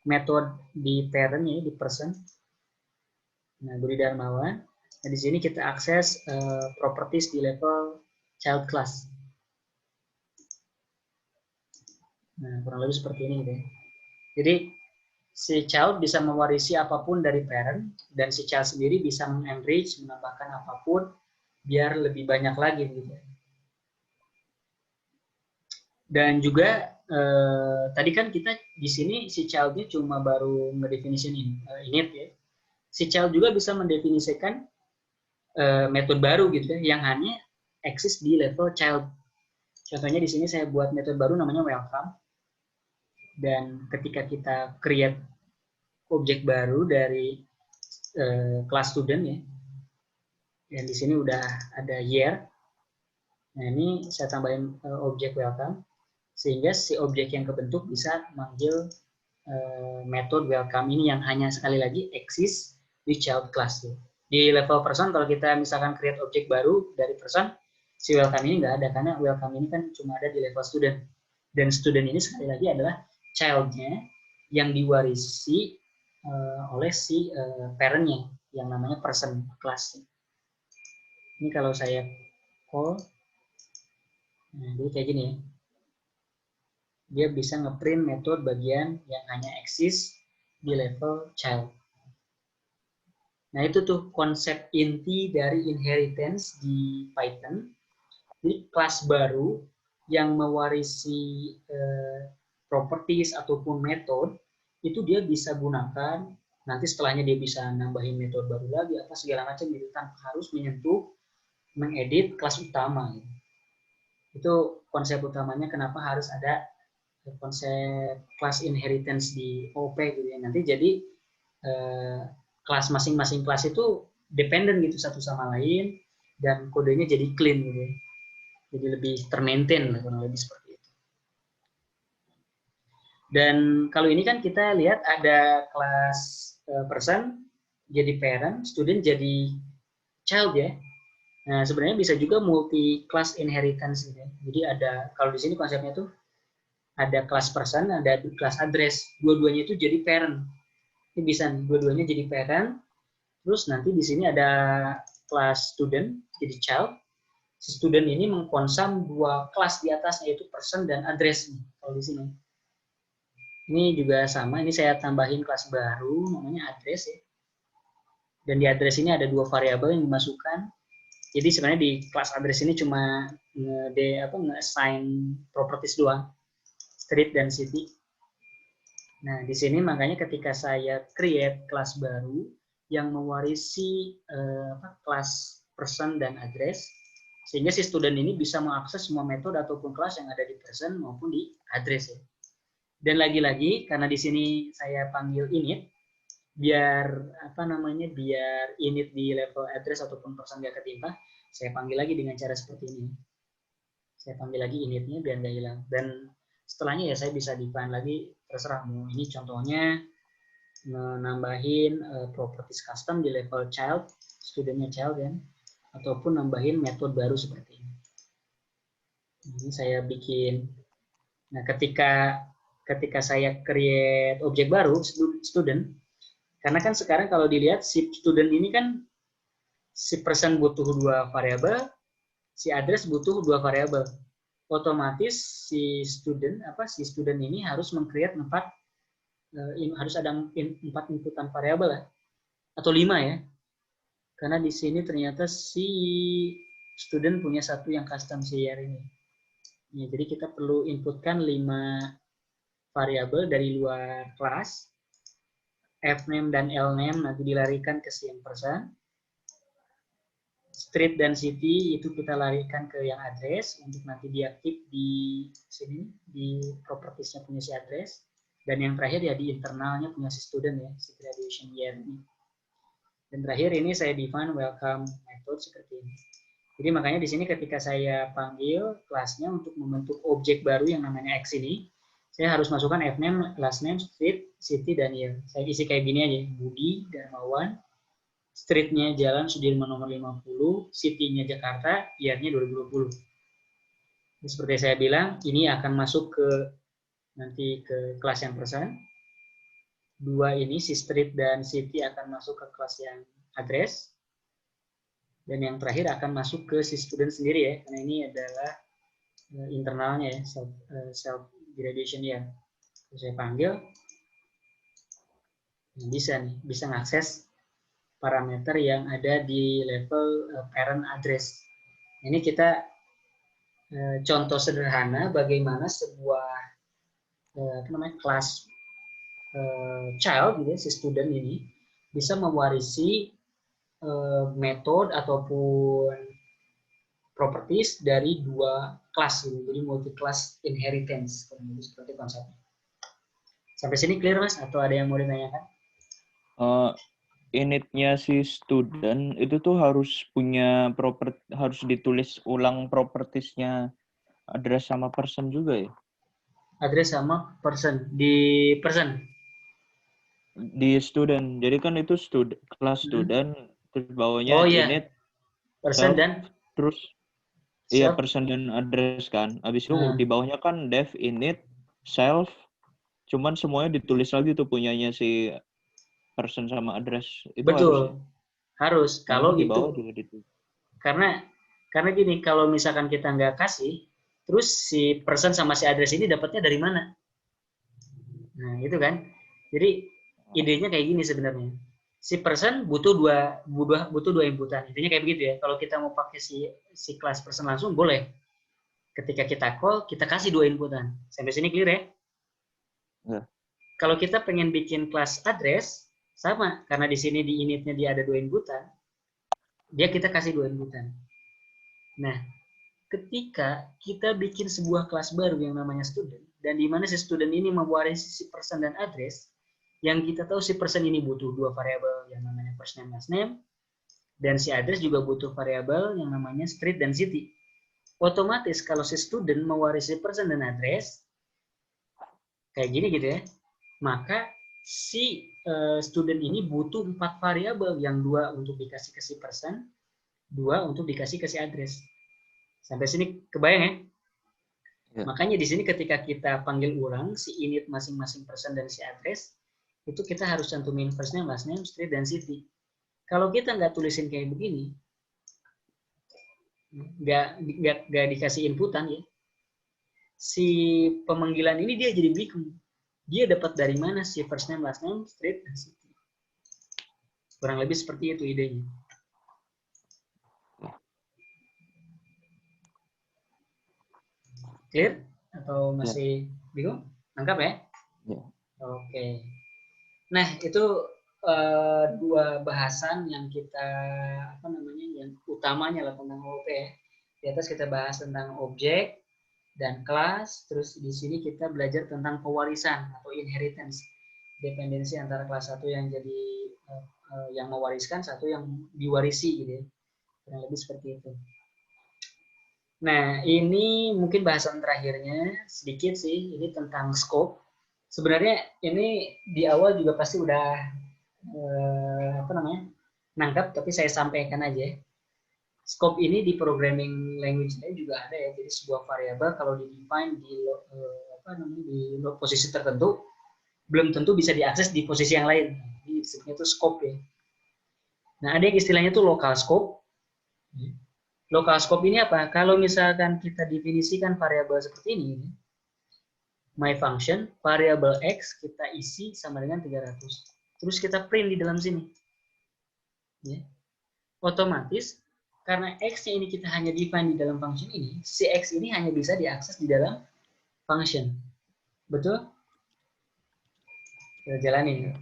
metode di parent ya, di person. Nah, Budi Darmawan. Nah, di sini kita akses properties di level child class. Nah, kurang lebih seperti ini gitu ya. Jadi si child bisa mewarisi apapun dari parent, dan si child sendiri bisa mengenrich, menambahkan apapun biar lebih banyak lagi gitu. Dan juga tadi kan kita di sini si child-nya cuma baru ngedefinisikan init ya. Si child juga bisa mendefinisikan metode baru gitu ya, yang hanya eksis di level child. Contohnya di sini saya buat metode baru namanya welcome. Dan ketika kita create objek baru dari kelas student ya, dan di sini udah ada year. Nah ini saya tambahin objek welcome, sehingga si objek yang kebentuk bisa manggil metode welcome ini yang hanya sekali lagi eksis di child class tuh. Di level person kalau kita misalkan create objek baru dari person, si welcome ini nggak ada karena welcome ini kan cuma ada di level student. Dan student ini sekali lagi adalah child-nya yang diwarisi oleh si parent-nya yang namanya person class. Ini kalau saya call, nah jadi kayak gini ya. Dia bisa ngeprint metode bagian yang hanya eksis di level child. Nah itu tuh konsep inti dari inheritance di Python. Jadi kelas baru yang mewarisi properties ataupun metode itu dia bisa gunakan. Nanti setelahnya dia bisa nambahin metode baru lagi apa segala macam gitu tanpa harus menyentuh mengedit kelas utama. Gitu. Itu konsep utamanya kenapa harus ada konsep class inheritance di OP gitu ya. Nanti jadi kelas masing-masing kelas itu dependen gitu satu sama lain dan kodenya jadi clean gitu ya. Jadi lebih termaintain kurang lebih seperti itu. Dan kalau ini kan kita lihat ada kelas person jadi parent, student jadi child ya. Nah, sebenarnya bisa juga multi class inheritance gitu ya. Jadi ada kalau di sini konsepnya tuh ada kelas person, ada kelas address. Dua-duanya itu jadi parent. Ini bisa dua-duanya jadi parent. Terus nanti di sini ada kelas student jadi child. Si student ini mengkonsum dua kelas di atasnya yaitu person dan address kalau di sini. Ini juga sama, ini saya tambahin kelas baru namanya address ya. Dan di address ini ada dua variabel yang dimasukkan. Jadi sebenarnya di kelas address ini cuma nge-assign properties doang, street dan city. Nah, di sini makanya ketika saya create kelas baru yang mewarisi kelas person dan address, sehingga si student ini bisa mengakses semua metode ataupun kelas yang ada di person maupun di address ya. Dan lagi-lagi karena di sini saya panggil init, biar biar init di level address ataupun person nggak ketimpa, saya panggil lagi dengan cara seperti ini. Saya panggil lagi initnya biar nggak hilang. Dan setelahnya ya saya bisa define lagi terserah mau ini contohnya menambahin properties custom di level child, studentnya child kan, ataupun nambahin metode baru seperti ini. Ini saya bikin. Nah, ketika saya create objek baru student, karena kan sekarang kalau dilihat si student ini kan si person butuh dua variabel, si address butuh dua variabel. Otomatis si student ini harus meng-create harus ada 4 inputan variabel ya, atau 5 ya. Karena di sini ternyata si student punya satu yang custom CR ini. Ya, jadi kita perlu inputkan 5 variabel dari luar kelas. Fname dan Lname nanti dilarikan ke si yang person. Street dan city itu kita larikan ke yang address untuk nanti diaktif di sini di propertiesnya punya si address. Dan yang terakhir ya di internalnya punya si student ya, si graduation year ini. Dan terakhir ini saya define welcome method seperti ini. Jadi makanya di sini ketika saya panggil kelasnya untuk membentuk objek baru yang namanya X ini, saya harus masukkan fname, last name, street, city, dan year. Saya isi kayak gini aja, Budi, Darmawan, street-nya Jalan Sudirman nomor 50, city-nya Jakarta, year-nya 2020. Jadi seperti saya bilang, ini akan masuk ke nanti ke kelas yang person. Dua ini, si street dan city akan masuk ke kelas yang address. Dan yang terakhir akan masuk ke si student sendiri ya, karena ini adalah internalnya ya, self gradation ya. Saya panggil, bisa mengakses parameter yang ada di level parent address. Ini kita contoh sederhana bagaimana sebuah kelas child gitu, si student ini bisa mewarisi metode ataupun properties dari dua kelas gitu. Jadi multi class inheritance seperti konsepnya. Sampai sini clear Mas atau ada yang mau ditanyakan? Initnya si student itu tuh harus punya harus ditulis ulang propertiesnya address sama person juga ya? Address sama person di person. di student. Jadi kan itu kelas student, terus Oh bawahnya iya, init, person self, dan terus iya self. person dan address kan. Habis itu Nah, di bawahnya kan dev, init, self, cuman semuanya ditulis lagi tuh punyanya si person sama address. Itu harus ya. betul, harus. Nah, ini Kalau di bawah itu juga ditulis. karena gini, kalau misalkan kita nggak kasih, terus si person sama si address ini dapatnya dari mana? Nah, itu kan. Jadi idenya kayak gini sebenarnya. Si person butuh dua inputan. Intinya kayak begitu ya. Kalau kita mau pakai si kelas person langsung boleh. Ketika kita call, kita kasih dua inputan. Sampai sini clear ya? Ya. Kalau kita pengen bikin kelas address, sama. Karena di sini di initnya dia ada dua inputan, dia kita kasih dua inputan. Nah, ketika kita bikin sebuah kelas baru yang namanya student, dan di mana si student ini mewarisi si person dan address, yang kita tahu si person ini butuh dua variabel yang namanya first name, last name, dan si address juga butuh variabel yang namanya street dan city. Otomatis kalau si student mewarisi person dan address, kayak gini gitu ya, maka si student ini butuh 4 variabel, yang 2 untuk dikasih ke si person, 2 untuk dikasih ke si address. Sampai sini kebayang ya? Ya. Makanya di sini ketika kita panggil ulang si init masing-masing person dan si address, itu kita harus cantumin first name, last name, street, dan city. Kalau kita nggak tulisin kayak begini, nggak dikasih inputan ya, si pemanggilan ini dia jadi bingung. Dia dapat dari mana si first name, last name, street, dan city. Kurang lebih seperti itu idenya. Clear? Atau Ya. masih bingung? Nangkap ya? Ya. Oke. Nah, itu dua bahasan yang kita yang utamanya lah tentang OOP ya. Di atas kita bahas tentang objek dan kelas, terus di sini kita belajar tentang pewarisan atau inheritance. Dependensi antara kelas satu yang jadi yang mewariskan, satu yang diwarisi gitu ya. Kurang lebih seperti itu. Nah, ini mungkin bahasan terakhirnya sedikit sih, ini tentang scope. Sebenarnya ini di awal juga pasti udah nangkap, tapi saya sampaikan aja. Scope ini di programming language lain juga ada ya. Jadi sebuah variabel kalau di-define di posisi tertentu, belum tentu bisa diakses di posisi yang lain. Jadi sebenarnya itu scope ya. Nah, ada yang istilahnya tuh local scope. Local scope ini apa? Kalau misalkan kita definisikan variabel seperti ini, my function, variabel x kita isi sama dengan 300. Terus kita print di dalam sini. Ya. Otomatis, karena x-nya ini kita hanya define di dalam function ini, si x ini hanya bisa diakses di dalam function. Betul? Kita jalani.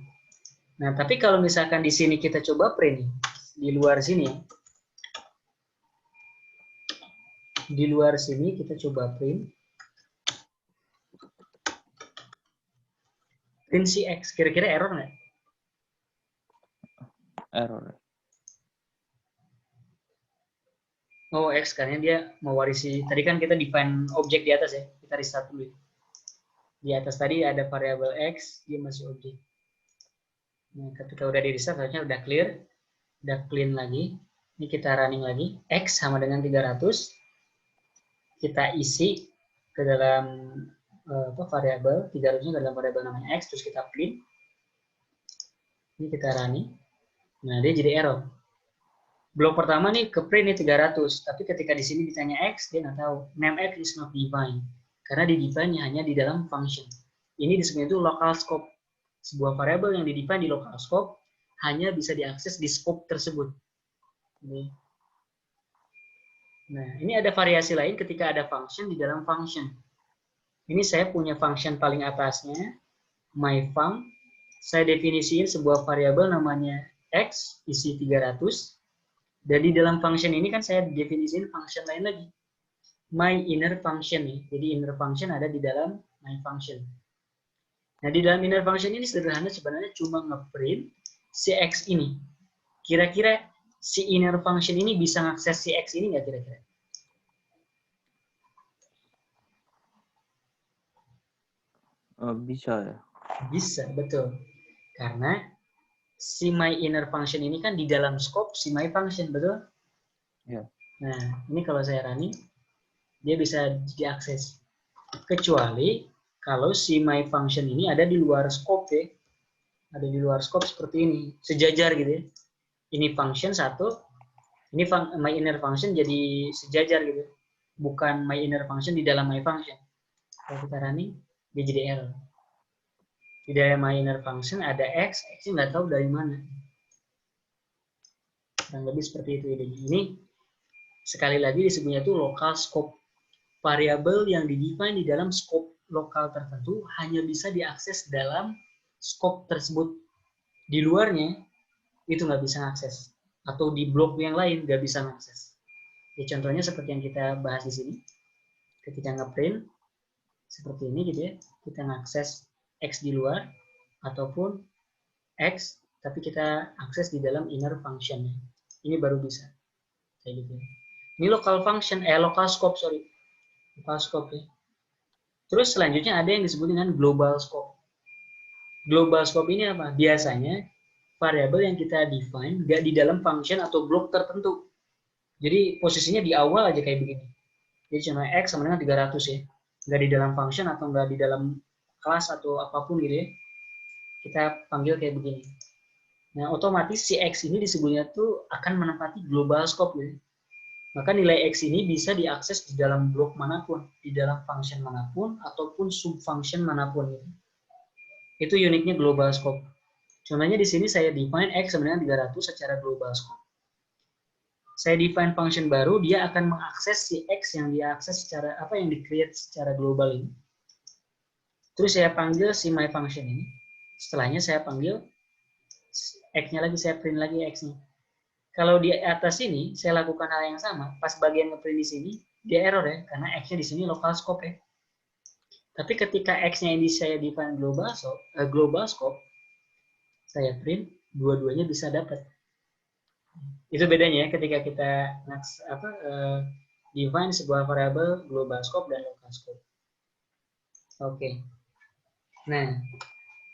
Nah, tapi kalau misalkan di sini kita coba print, di luar sini, di luar sini kita coba print si x, kira-kira error nggak? Error. Oh, x karena dia mewarisi, tadi kan kita define objek di atas ya, kita restart dulu. Di atas tadi ada variabel x, dia masih objek. Nah, ketika udah di restart, harusnya udah clear, udah clean lagi. Ini kita running lagi, x sama dengan 300, kita isi ke dalam variabel, 300-nya ke dalam variabel namanya x, terus kita print. Ini kita running. Nah, dia jadi error. Blok pertama nih ke print nih 300, tapi ketika di sini ditanya x, dia nggak tahu. Name x is not defined. Karena di define hanya di dalam function. Ini disebut itu local scope. Sebuah variabel yang di define di local scope hanya bisa diakses di scope tersebut. Nah, ini ada variasi lain ketika ada function di dalam function. Ini saya punya function paling atasnya, myFunc. Saya definisiin sebuah variabel namanya x, isi 300. Dan di dalam function ini kan saya definisiin function lain lagi. My inner function nih. Jadi inner function ada di dalam my function. Nah, di dalam inner function ini sederhana sebenarnya cuma ngeprint si x ini. Kira-kira si inner function ini bisa ngakses si x ini nggak kira-kira? Bisa ya. Bisa, betul. Karena si my inner function ini kan di dalam scope si my function, betul? Ya. Nah, ini kalau saya running, dia bisa diakses. Kecuali kalau si my function ini ada di luar scope ya. Ada di luar scope seperti ini, sejajar gitu ya. Ini function satu, ini my inner function jadi sejajar gitu. Bukan my inner function di dalam my function. Kalau kita running, dia jadi error. Di dalam my inner function ada X, X-nya nggak tahu dari mana. Kurang lebih seperti itu idenya. Ini sekali lagi disebutnya itu local scope. Variabel yang di-define di dalam scope lokal tertentu hanya bisa diakses dalam scope tersebut. Di luarnya, itu nggak bisa akses. Atau di blok yang lain nggak bisa akses. Ya, contohnya seperti yang kita bahas di sini. Ketika ngeprint, seperti ini gitu ya. Kita ngakses X di luar, ataupun X, tapi kita akses di dalam inner function. Ini baru bisa. Kayak gitu. Ini local function, local scope, sorry. Local scope ya. Terus selanjutnya ada yang disebut dengan global scope. Global scope ini apa? Biasanya variabel yang kita define nggak di dalam function atau blok tertentu. Jadi posisinya di awal aja kayak begini. Jadi cuma X sama dengan 300 ya. Nggak di dalam function atau nggak di dalam kelas atau apapun gitu ya. Kita panggil kayak begini. Nah, otomatis si X ini disebutnya tuh akan menempati global scope gitu. Maka nilai X ini bisa diakses di dalam blok manapun, di dalam function manapun, ataupun subfunction manapun. Gitu. Itu uniknya global scope. Contohnya di sini saya define X sama dengan 300 secara global scope. Saya define function baru, dia akan mengakses si X yang diakses secara, yang di-create secara global ini. Terus saya panggil si my function ini. Setelahnya saya panggil X-nya lagi, saya print lagi X-nya. Kalau di atas ini, saya lakukan hal yang sama. Pas bagian ngeprint di sini, dia error ya, karena X-nya di sini local scope ya. Tapi ketika X-nya ini saya define global scope, saya print, dua-duanya bisa dapat. Itu bedanya ya, ketika kita define sebuah variabel global scope dan local scope. Oke. Nah,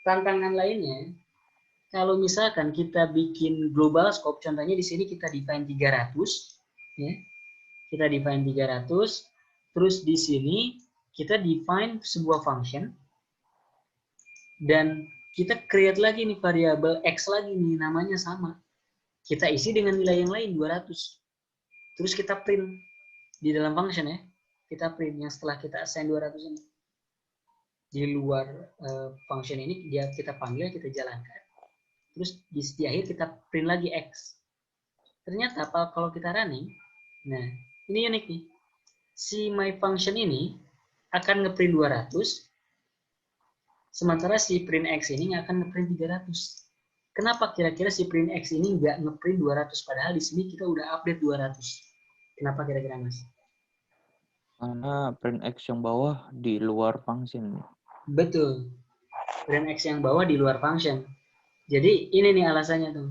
tantangan lainnya, kalau misalkan kita bikin global scope, contohnya di sini kita define 300, ya. Kita define 300, terus di sini kita define sebuah function, dan kita create lagi nih variabel X lagi nih, namanya sama. Kita isi dengan nilai yang lain, 200. Terus kita print di dalam function ya. Kita print yang setelah kita assign 200 ini. Di luar function ini, dia kita panggil, kita jalankan. Terus di akhir kita print lagi X. Ternyata kalau kita running, nah ini unik nih. Si my function ini akan ngeprint 200, sementara si print X ini akan ngeprint 300. Kenapa kira-kira si print X ini nggak ngeprint 200, padahal di sini kita udah update 200. Kenapa kira-kira, Mas? Karena print X yang bawah di luar function. Betul. Print X yang bawah di luar function. Jadi ini nih alasannya tuh.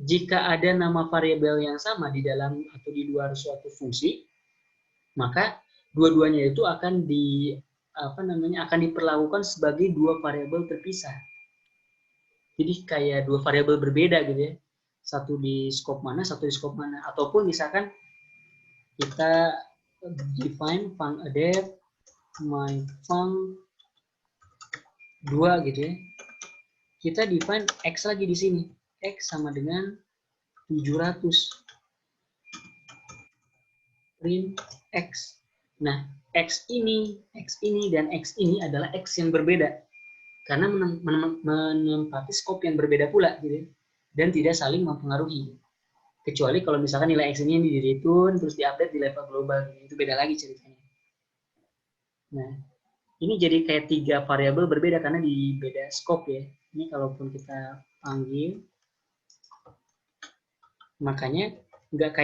Jika ada nama variabel yang sama di dalam atau di luar suatu fungsi, maka dua-duanya itu akan akan diperlakukan sebagai dua variabel terpisah. Jadi kayak dua variabel berbeda gitu ya. Satu di scope mana, satu di scope mana. Ataupun misalkan kita define def my func 2 gitu ya. Kita define X lagi di sini. X sama dengan 700. Print X. Nah, X ini, dan X ini adalah X yang berbeda. Karena menempati scope yang berbeda pula gitu. Dan tidak saling mempengaruhi. Kecuali kalau misalkan nilai X ini yang di return terus diupdate di level global, itu beda lagi ceritanya. Nah, ini jadi kayak 3 variabel berbeda karena di beda scope ya. Ini kalaupun kita panggil, makanya nggak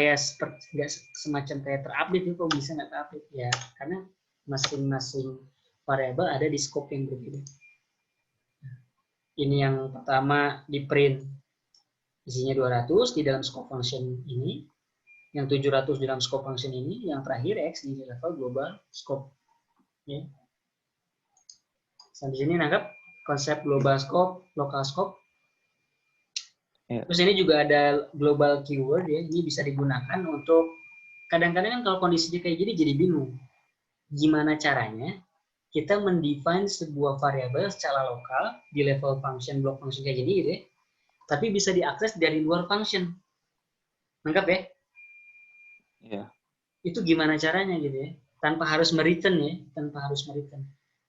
semacam kayak terupdate itu, kok bisa nggak terupdate ya, karena masing-masing variabel ada di scope yang berbeda. Ini yang pertama di print isinya 200 di dalam scope function ini, yang 700 di dalam scope function ini, yang terakhir X di level global scope. Ya. Sampai sini nangkap konsep global scope, local scope. Ya. Terus ini juga ada global keyword ya, ini bisa digunakan untuk kadang-kadang kan kalau kondisinya kayak gini jadi bingung. Gimana caranya kita mendefine sebuah variabel secara lokal di level function, block function kayak gini gitu ya, tapi bisa diakses dari luar function. Lengkap ya? Iya. Itu gimana caranya gitu ya? Tanpa harus mereturn ya,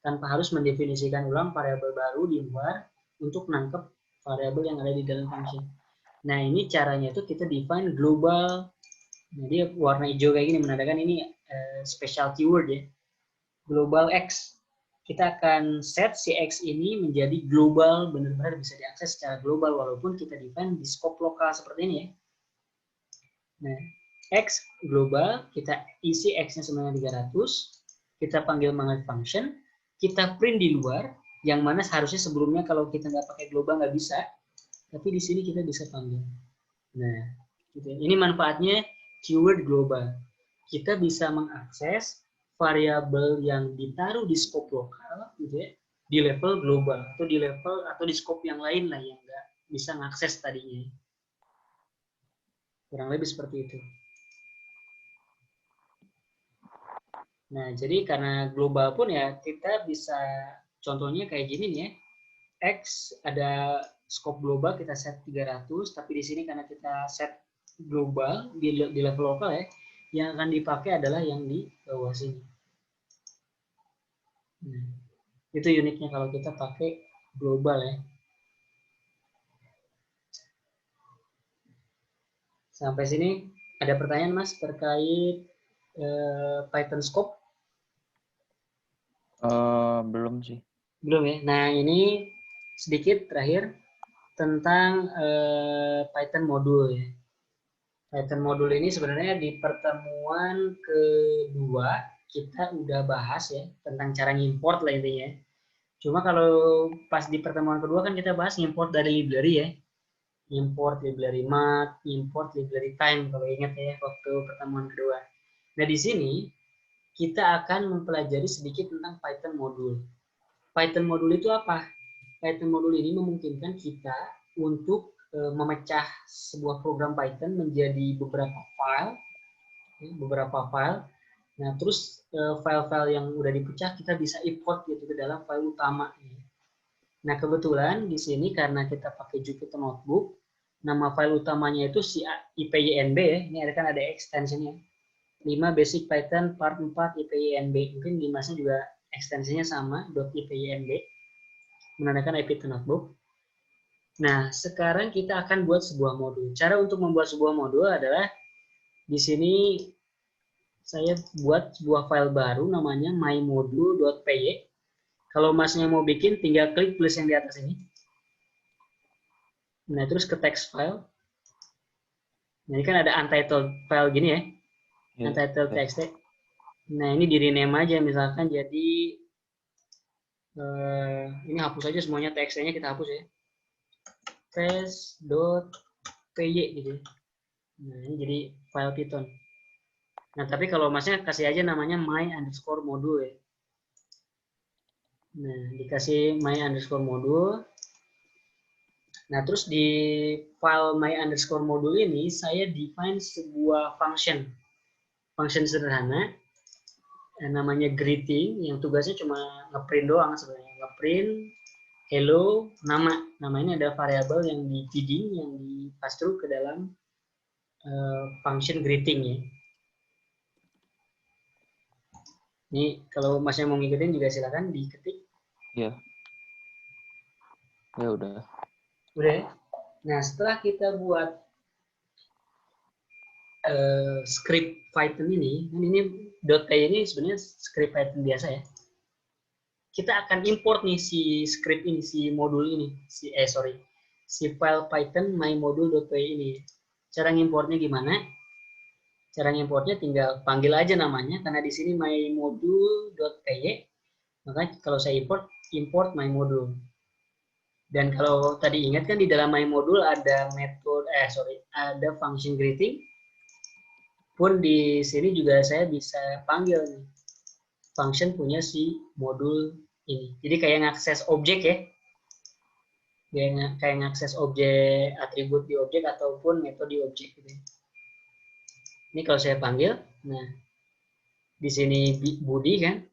tanpa harus mendefinisikan ulang variabel baru di luar untuk nangkep variabel yang ada di dalam function. Nah, ini caranya itu kita define global. Jadi warna hijau kayak gini menandakan ini special keyword ya. Global X. Kita akan set si X ini menjadi global, benar-benar bisa diakses secara global walaupun kita define di scope lokal seperti ini ya. Nah, X global, kita isi X-nya sebenarnya 300, kita panggil menggunakan function, kita print di luar, yang mana seharusnya sebelumnya kalau kita nggak pakai global nggak bisa, tapi di sini kita bisa panggil. Nah, gitu. Ini manfaatnya keyword global. Kita bisa mengakses variabel yang ditaruh di scope lokal, gitu ya, di level global atau di level atau di scope yang lain lah yang nggak bisa mengakses tadinya. Kurang lebih seperti itu. Nah, jadi karena global pun ya kita bisa contohnya kayak gini nih ya. X ada scope global kita set 300, tapi di sini karena kita set global di level lokal ya, yang akan dipakai adalah yang di bawah sini. Nah, itu uniknya kalau kita pakai global ya. Sampai sini ada pertanyaan Mas terkait Python scope? Belum sih. Belum ya. Nah, ini sedikit terakhir tentang Python modul ya. Python modul ini sebenarnya di pertemuan kedua kita udah bahas ya tentang cara ngimport lah intinya. Cuma kalau pas di pertemuan kedua kan kita bahas ngimport dari library ya. Import library math, import library time kalau ingat ya waktu pertemuan kedua. Nah di sini kita akan mempelajari sedikit tentang Python modul. Python modul itu apa? Python modul ini memungkinkan kita untuk memecah sebuah program Python menjadi beberapa file. Nah, terus file-file yang udah dipecah kita bisa import gitu ke dalam file utama. Nah, kebetulan di sini karena kita pakai Jupyter Notebook, nama file utamanya itu si IPYNB ya. Ini kan ada extensionnya. 5 Basic Python Part 4 IPYNB. Mungkin di Masnya juga ekstensinya sama, .ipynb. Menandakan Jupyter Notebook. Nah, sekarang kita akan buat sebuah modul. Cara untuk membuat sebuah modul adalah di sini saya buat sebuah file baru namanya mymodule.py. Kalau Masnya mau bikin, tinggal klik plus yang di atas ini. Nah, terus ke text file. Nah, ini kan ada untitled file gini ya. Untitled text. Nah, ini di rename aja misalkan jadi ini hapus aja semuanya txt-nya kita hapus ya. test.py gitu. Nah, ini jadi file Python. Nah, tapi kalau Masnya kasih aja namanya my_module ya. Nah, dikasih my_module. Nah, terus di file my_module ini saya define sebuah function. Function sederhana namanya greeting yang tugasnya cuma ngeprint doang sebenarnya. Ngeprint hello nama. Nama ini ada variabel yang di feeding yang di pass through ke dalam function greeting ya. Ini kalau Masnya mau ngikutin juga silakan diketik. Iya. Ya udah. Udah ya? Nah, setelah kita buat script Python ini, kan ini .py ini sebenarnya script Python biasa ya. Kita akan import nih si script ini, si modul ini, si file Python mymodule.py ini. Cara ngimportnya gimana? Cara ngimportnya tinggal panggil aja namanya, karena di sini mymodule.py, maka kalau saya import mymodule. Dan kalau tadi ingat kan di dalam mymodule ada ada function greeting. Pun di sini juga saya bisa panggil nih, function punya si modul ini. Jadi kayak ngakses objek ya. Dia kayak ngakses objek, atribut di objek ataupun metode di objek gitu. Ini kalau saya panggil, nah di sini Budi kan,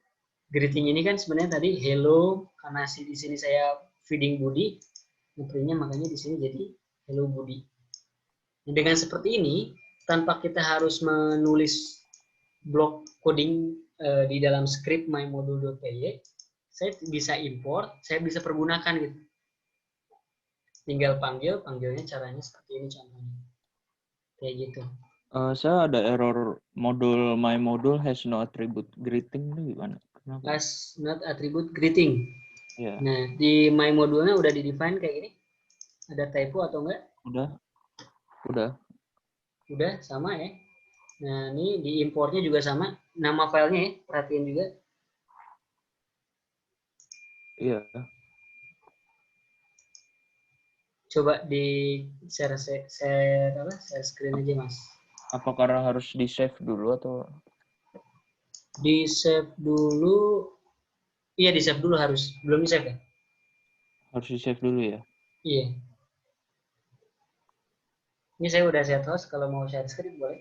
greeting ini kan sebenarnya tadi hello, karena di sini saya feeding Budi, ngeprintnya makanya di sini jadi hello Budi. Dengan seperti ini, tanpa kita harus menulis blok coding di dalam script mymodule.py, saya bisa import, saya bisa pergunakan gitu. Tinggal panggilnya caranya seperti ini contohnya. Kayak gitu. Saya ada error modul my module has no attribute greeting itu gimana? Kenapa? Has not attribute greeting. Iya. Nah, di my module-nya udah di-define kayak gini. Ada typo atau enggak? Udah. Udah, sama ya. Nah, ini di importnya juga sama. Nama filenya ya, perhatiin juga. Iya. Coba di share screen aja, Mas. Apa karena harus di save dulu atau? Di save dulu. Iya, di save dulu harus. Belum di save ya? Harus di save dulu ya? Iya. Ini saya udah set host, kalau mau share screen boleh.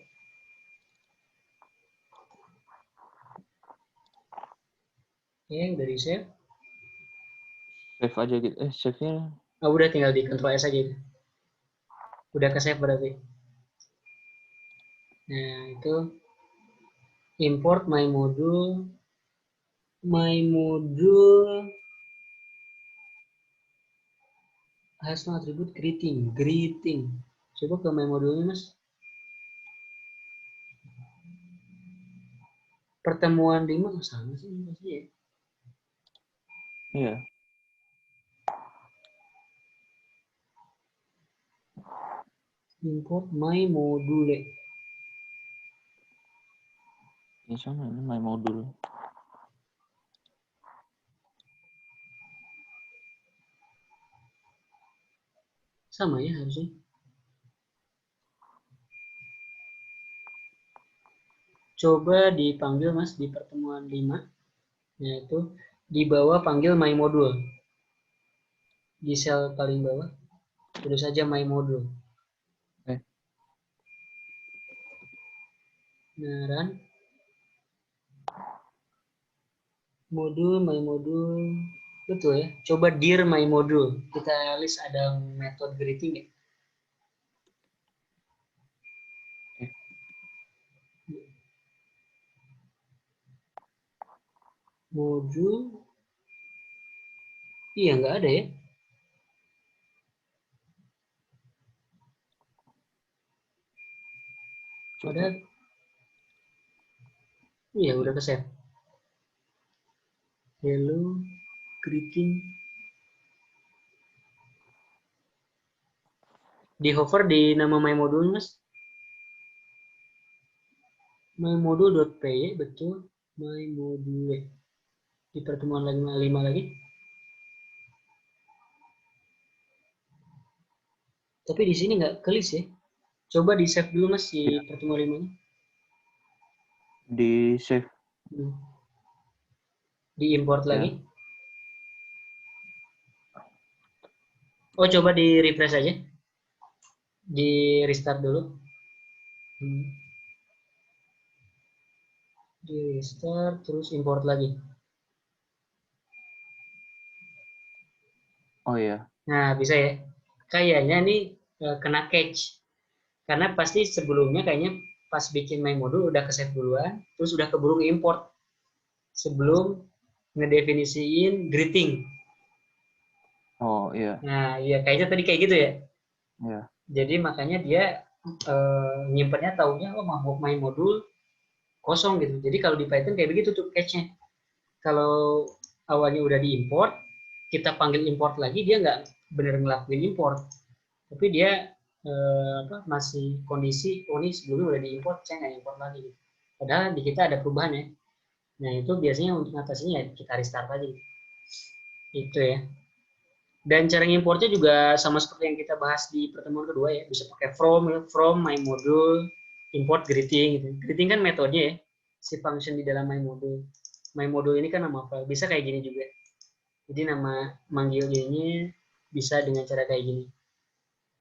Oke, udah di save. Save aja gitu. Save-nya? Oh, udah tinggal di Ctrl S aja. Udah ke save berarti. Nah, itu import my module has no attribute greeting. Coba ke my module-nya, Mas. Pertemuan 5 sama sih pasti ya. Iya. Import my module. Ini sama ini my module. Sama ya harusnya. Coba dipanggil, Mas, di pertemuan 5. Yaitu di bawah panggil my module. Di sel paling bawah tulis saja my module. Nah, run. Modul my module. Betul ya. Coba dir my module. Kita list ada metode greeting ya. Modul. Iya, nggak ada ya. Padahal, iya udah ke save. Hello, greeting. Di hover di nama my module, Mas. mymodule.py, betul. My module. Di pertemuan 5 lagi. Tapi di sini nggak kelis ya. Coba di save dulu, Mas, di Ya. pertemuan 5 nya. Di save. Di import Ya. lagi. Oh, coba di refresh aja. Di restart dulu. Di restart, terus import lagi. Oh iya. Nah, bisa ya. Kayaknya nih kena catch. Karena pasti sebelumnya kayaknya pas bikin my module udah ke save duluan, terus udah keburu import sebelum ngedefinisiin greeting. Oh iya. Nah, iya kayaknya tadi kayak gitu ya. Iya. Jadi makanya dia nyimpennya taunya oh my module kosong gitu. Jadi kalau di Python kayak begitu tuh catch-nya. Kalau awalnya udah diimport, kita panggil import lagi, dia nggak bener ngelakuin import. Tapi dia masih kondisi, oh ini sebelumnya udah diimport, saya nggak import lagi. Padahal di kita ada perubahan ya. Nah itu biasanya untuk atasinya ya kita restart aja. Itu ya. Dan cara importnya juga sama seperti yang kita bahas di pertemuan kedua ya. Bisa pakai from my module, import greeting gitu. Greeting kan metode ya. Si function di dalam my module. My module ini kan nama file. Bisa kayak gini juga. Jadi nama manggil ini bisa dengan cara kayak gini.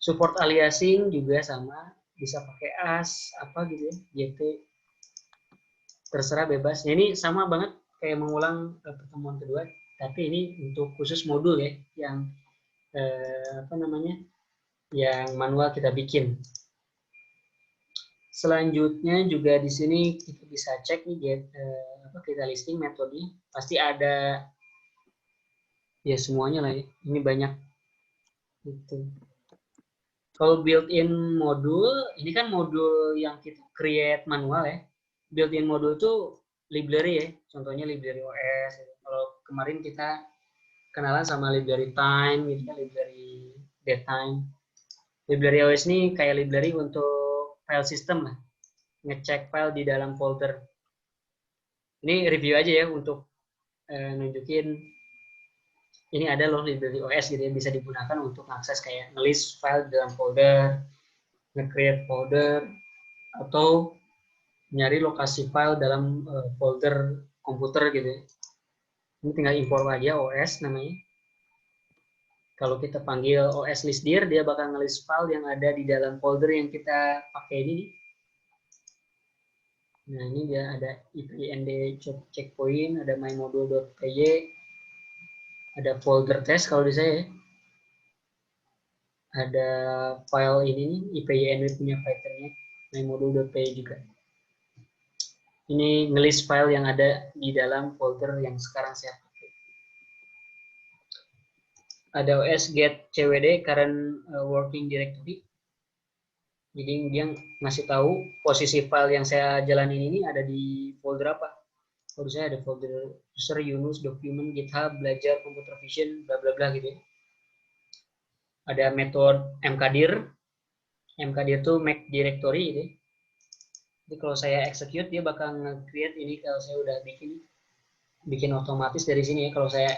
Support aliasing juga sama, bisa pakai AS apa gitu ya, YT, terserah bebas. Nah, ini sama banget kayak mengulang pertemuan kedua, tapi ini untuk khusus modul ya, yang apa namanya, yang manual kita bikin. Selanjutnya juga di sini kita bisa cek nih kita listing metode, pasti ada ya semuanya lah ya. Ini banyak gitu. Kalau built-in modul, ini kan modul yang kita create manual ya. Built-in modul itu library ya, contohnya library OS. Kalau kemarin kita kenalan sama library time, gitu kan, library datetime. Library OS ini kayak library untuk file system lah, ngecek file di dalam folder. Ini review aja ya untuk nunjukin ini ada loh library OS gitu ya, bisa digunakan untuk akses kayak nge-list file dalam folder, nge-create folder, atau nyari lokasi file dalam folder komputer gitu ya. Ini tinggal import aja OS namanya. Kalau kita panggil OS listdir, dia bakal nge-list file yang ada di dalam folder yang kita pakai ini. Nah, ini dia ada ipynd checkpoint, ada mymodule.py, ada folder test kalau di saya. Ada file ini nih, ipynd punya Python-nya, mymodule.py juga. Ini nge-list file yang ada di dalam folder yang sekarang saya pakai. Ada OS get cwd current working directory. Jadi dia ngasih tahu posisi file yang saya jalanin ini ada di folder apa. Kalau saya ada folder user, Yunus, document, GitHub, belajar, computer vision, bla bla bla gitu ya. Ada metode mkdir. Mkdir itu make directory gitu ya. Jadi kalau saya execute dia bakal nge-create ini kalau saya udah bikin otomatis dari sini ya. Kalau saya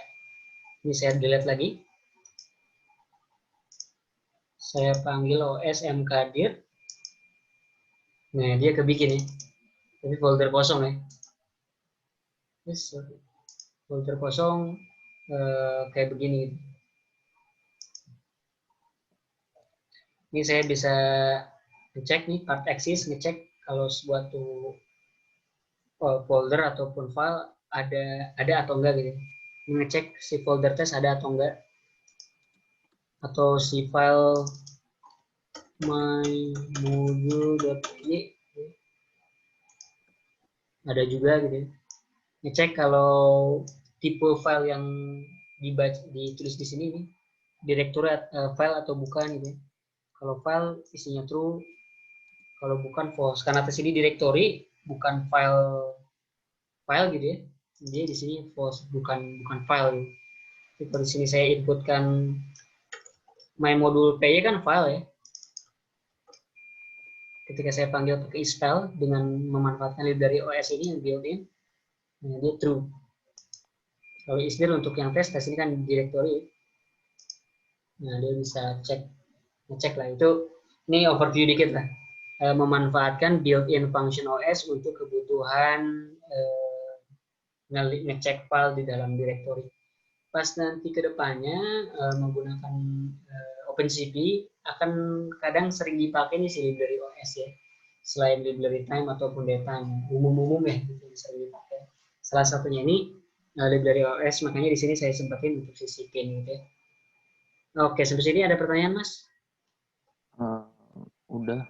ini saya delete lagi. Saya panggil OS mkdir. Nah, dia kebikin ya. Tapi folder kosong ya. Yes, folder kosong kayak begini. Ini saya bisa ngecek nih part axis, ngecek kalau suatu folder ataupun file ada atau enggak gitu. Ngecek si folder test ada atau enggak. Atau si file mymodule.py ada juga gitu. Ngecek kalau tipe file yang ditulis di sini nih, direktorat file atau bukan gitu. Kalau file isinya true, kalau bukan false. Karena di sini directory bukan file gitu ya. Jadi di sini false, bukan file. Jadi kalau di sini saya inputkan mymodule.py kan file ya. Ketika saya panggil pakai isFile dengan memanfaatkan library OS ini yang built-in, nah dia true. Kalau isdir untuk yang tes ini kan directory. Nah, dia bisa ngecek lah. Itu ini overview dikit lah. Memanfaatkan built-in function OS untuk kebutuhan ngecek file di dalam directory. Pas nanti kedepannya menggunakan OpenCV akan kadang sering dipakai nih si library OS ya. Selain library time ataupun datetime, umum-umum ya gitu, sering dipakai. Salah satunya ini library OS, makanya di sini saya sempatin untuk sisipin gitu ya. Oke, sampai sini ada pertanyaan, Mas? Udah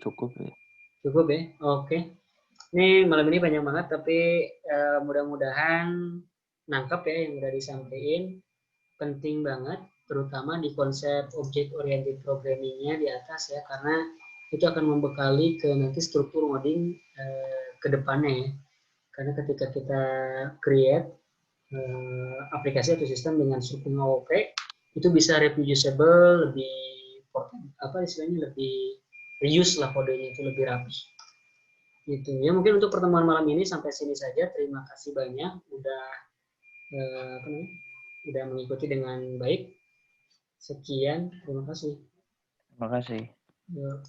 cukup ya. Cukup ya. Oke. Ini malam ini banyak banget, tapi mudah-mudahan nangkep ya yang udah disampaikan. Penting banget, terutama di konsep object oriented programming-nya di atas ya, karena itu akan membekali ke nanti struktur ngoding ke depannya ya. Karena ketika kita create aplikasi atau sistem dengan struktur OOP, itu bisa reproducible, lebih apa istilahnya, lebih reuse lah kodenya, itu lebih rapi. Gitu ya. Mungkin untuk pertemuan malam ini sampai sini saja. Terima kasih banyak udah mengikuti dengan baik. Sekian, terima kasih. Terima kasih. Yuk.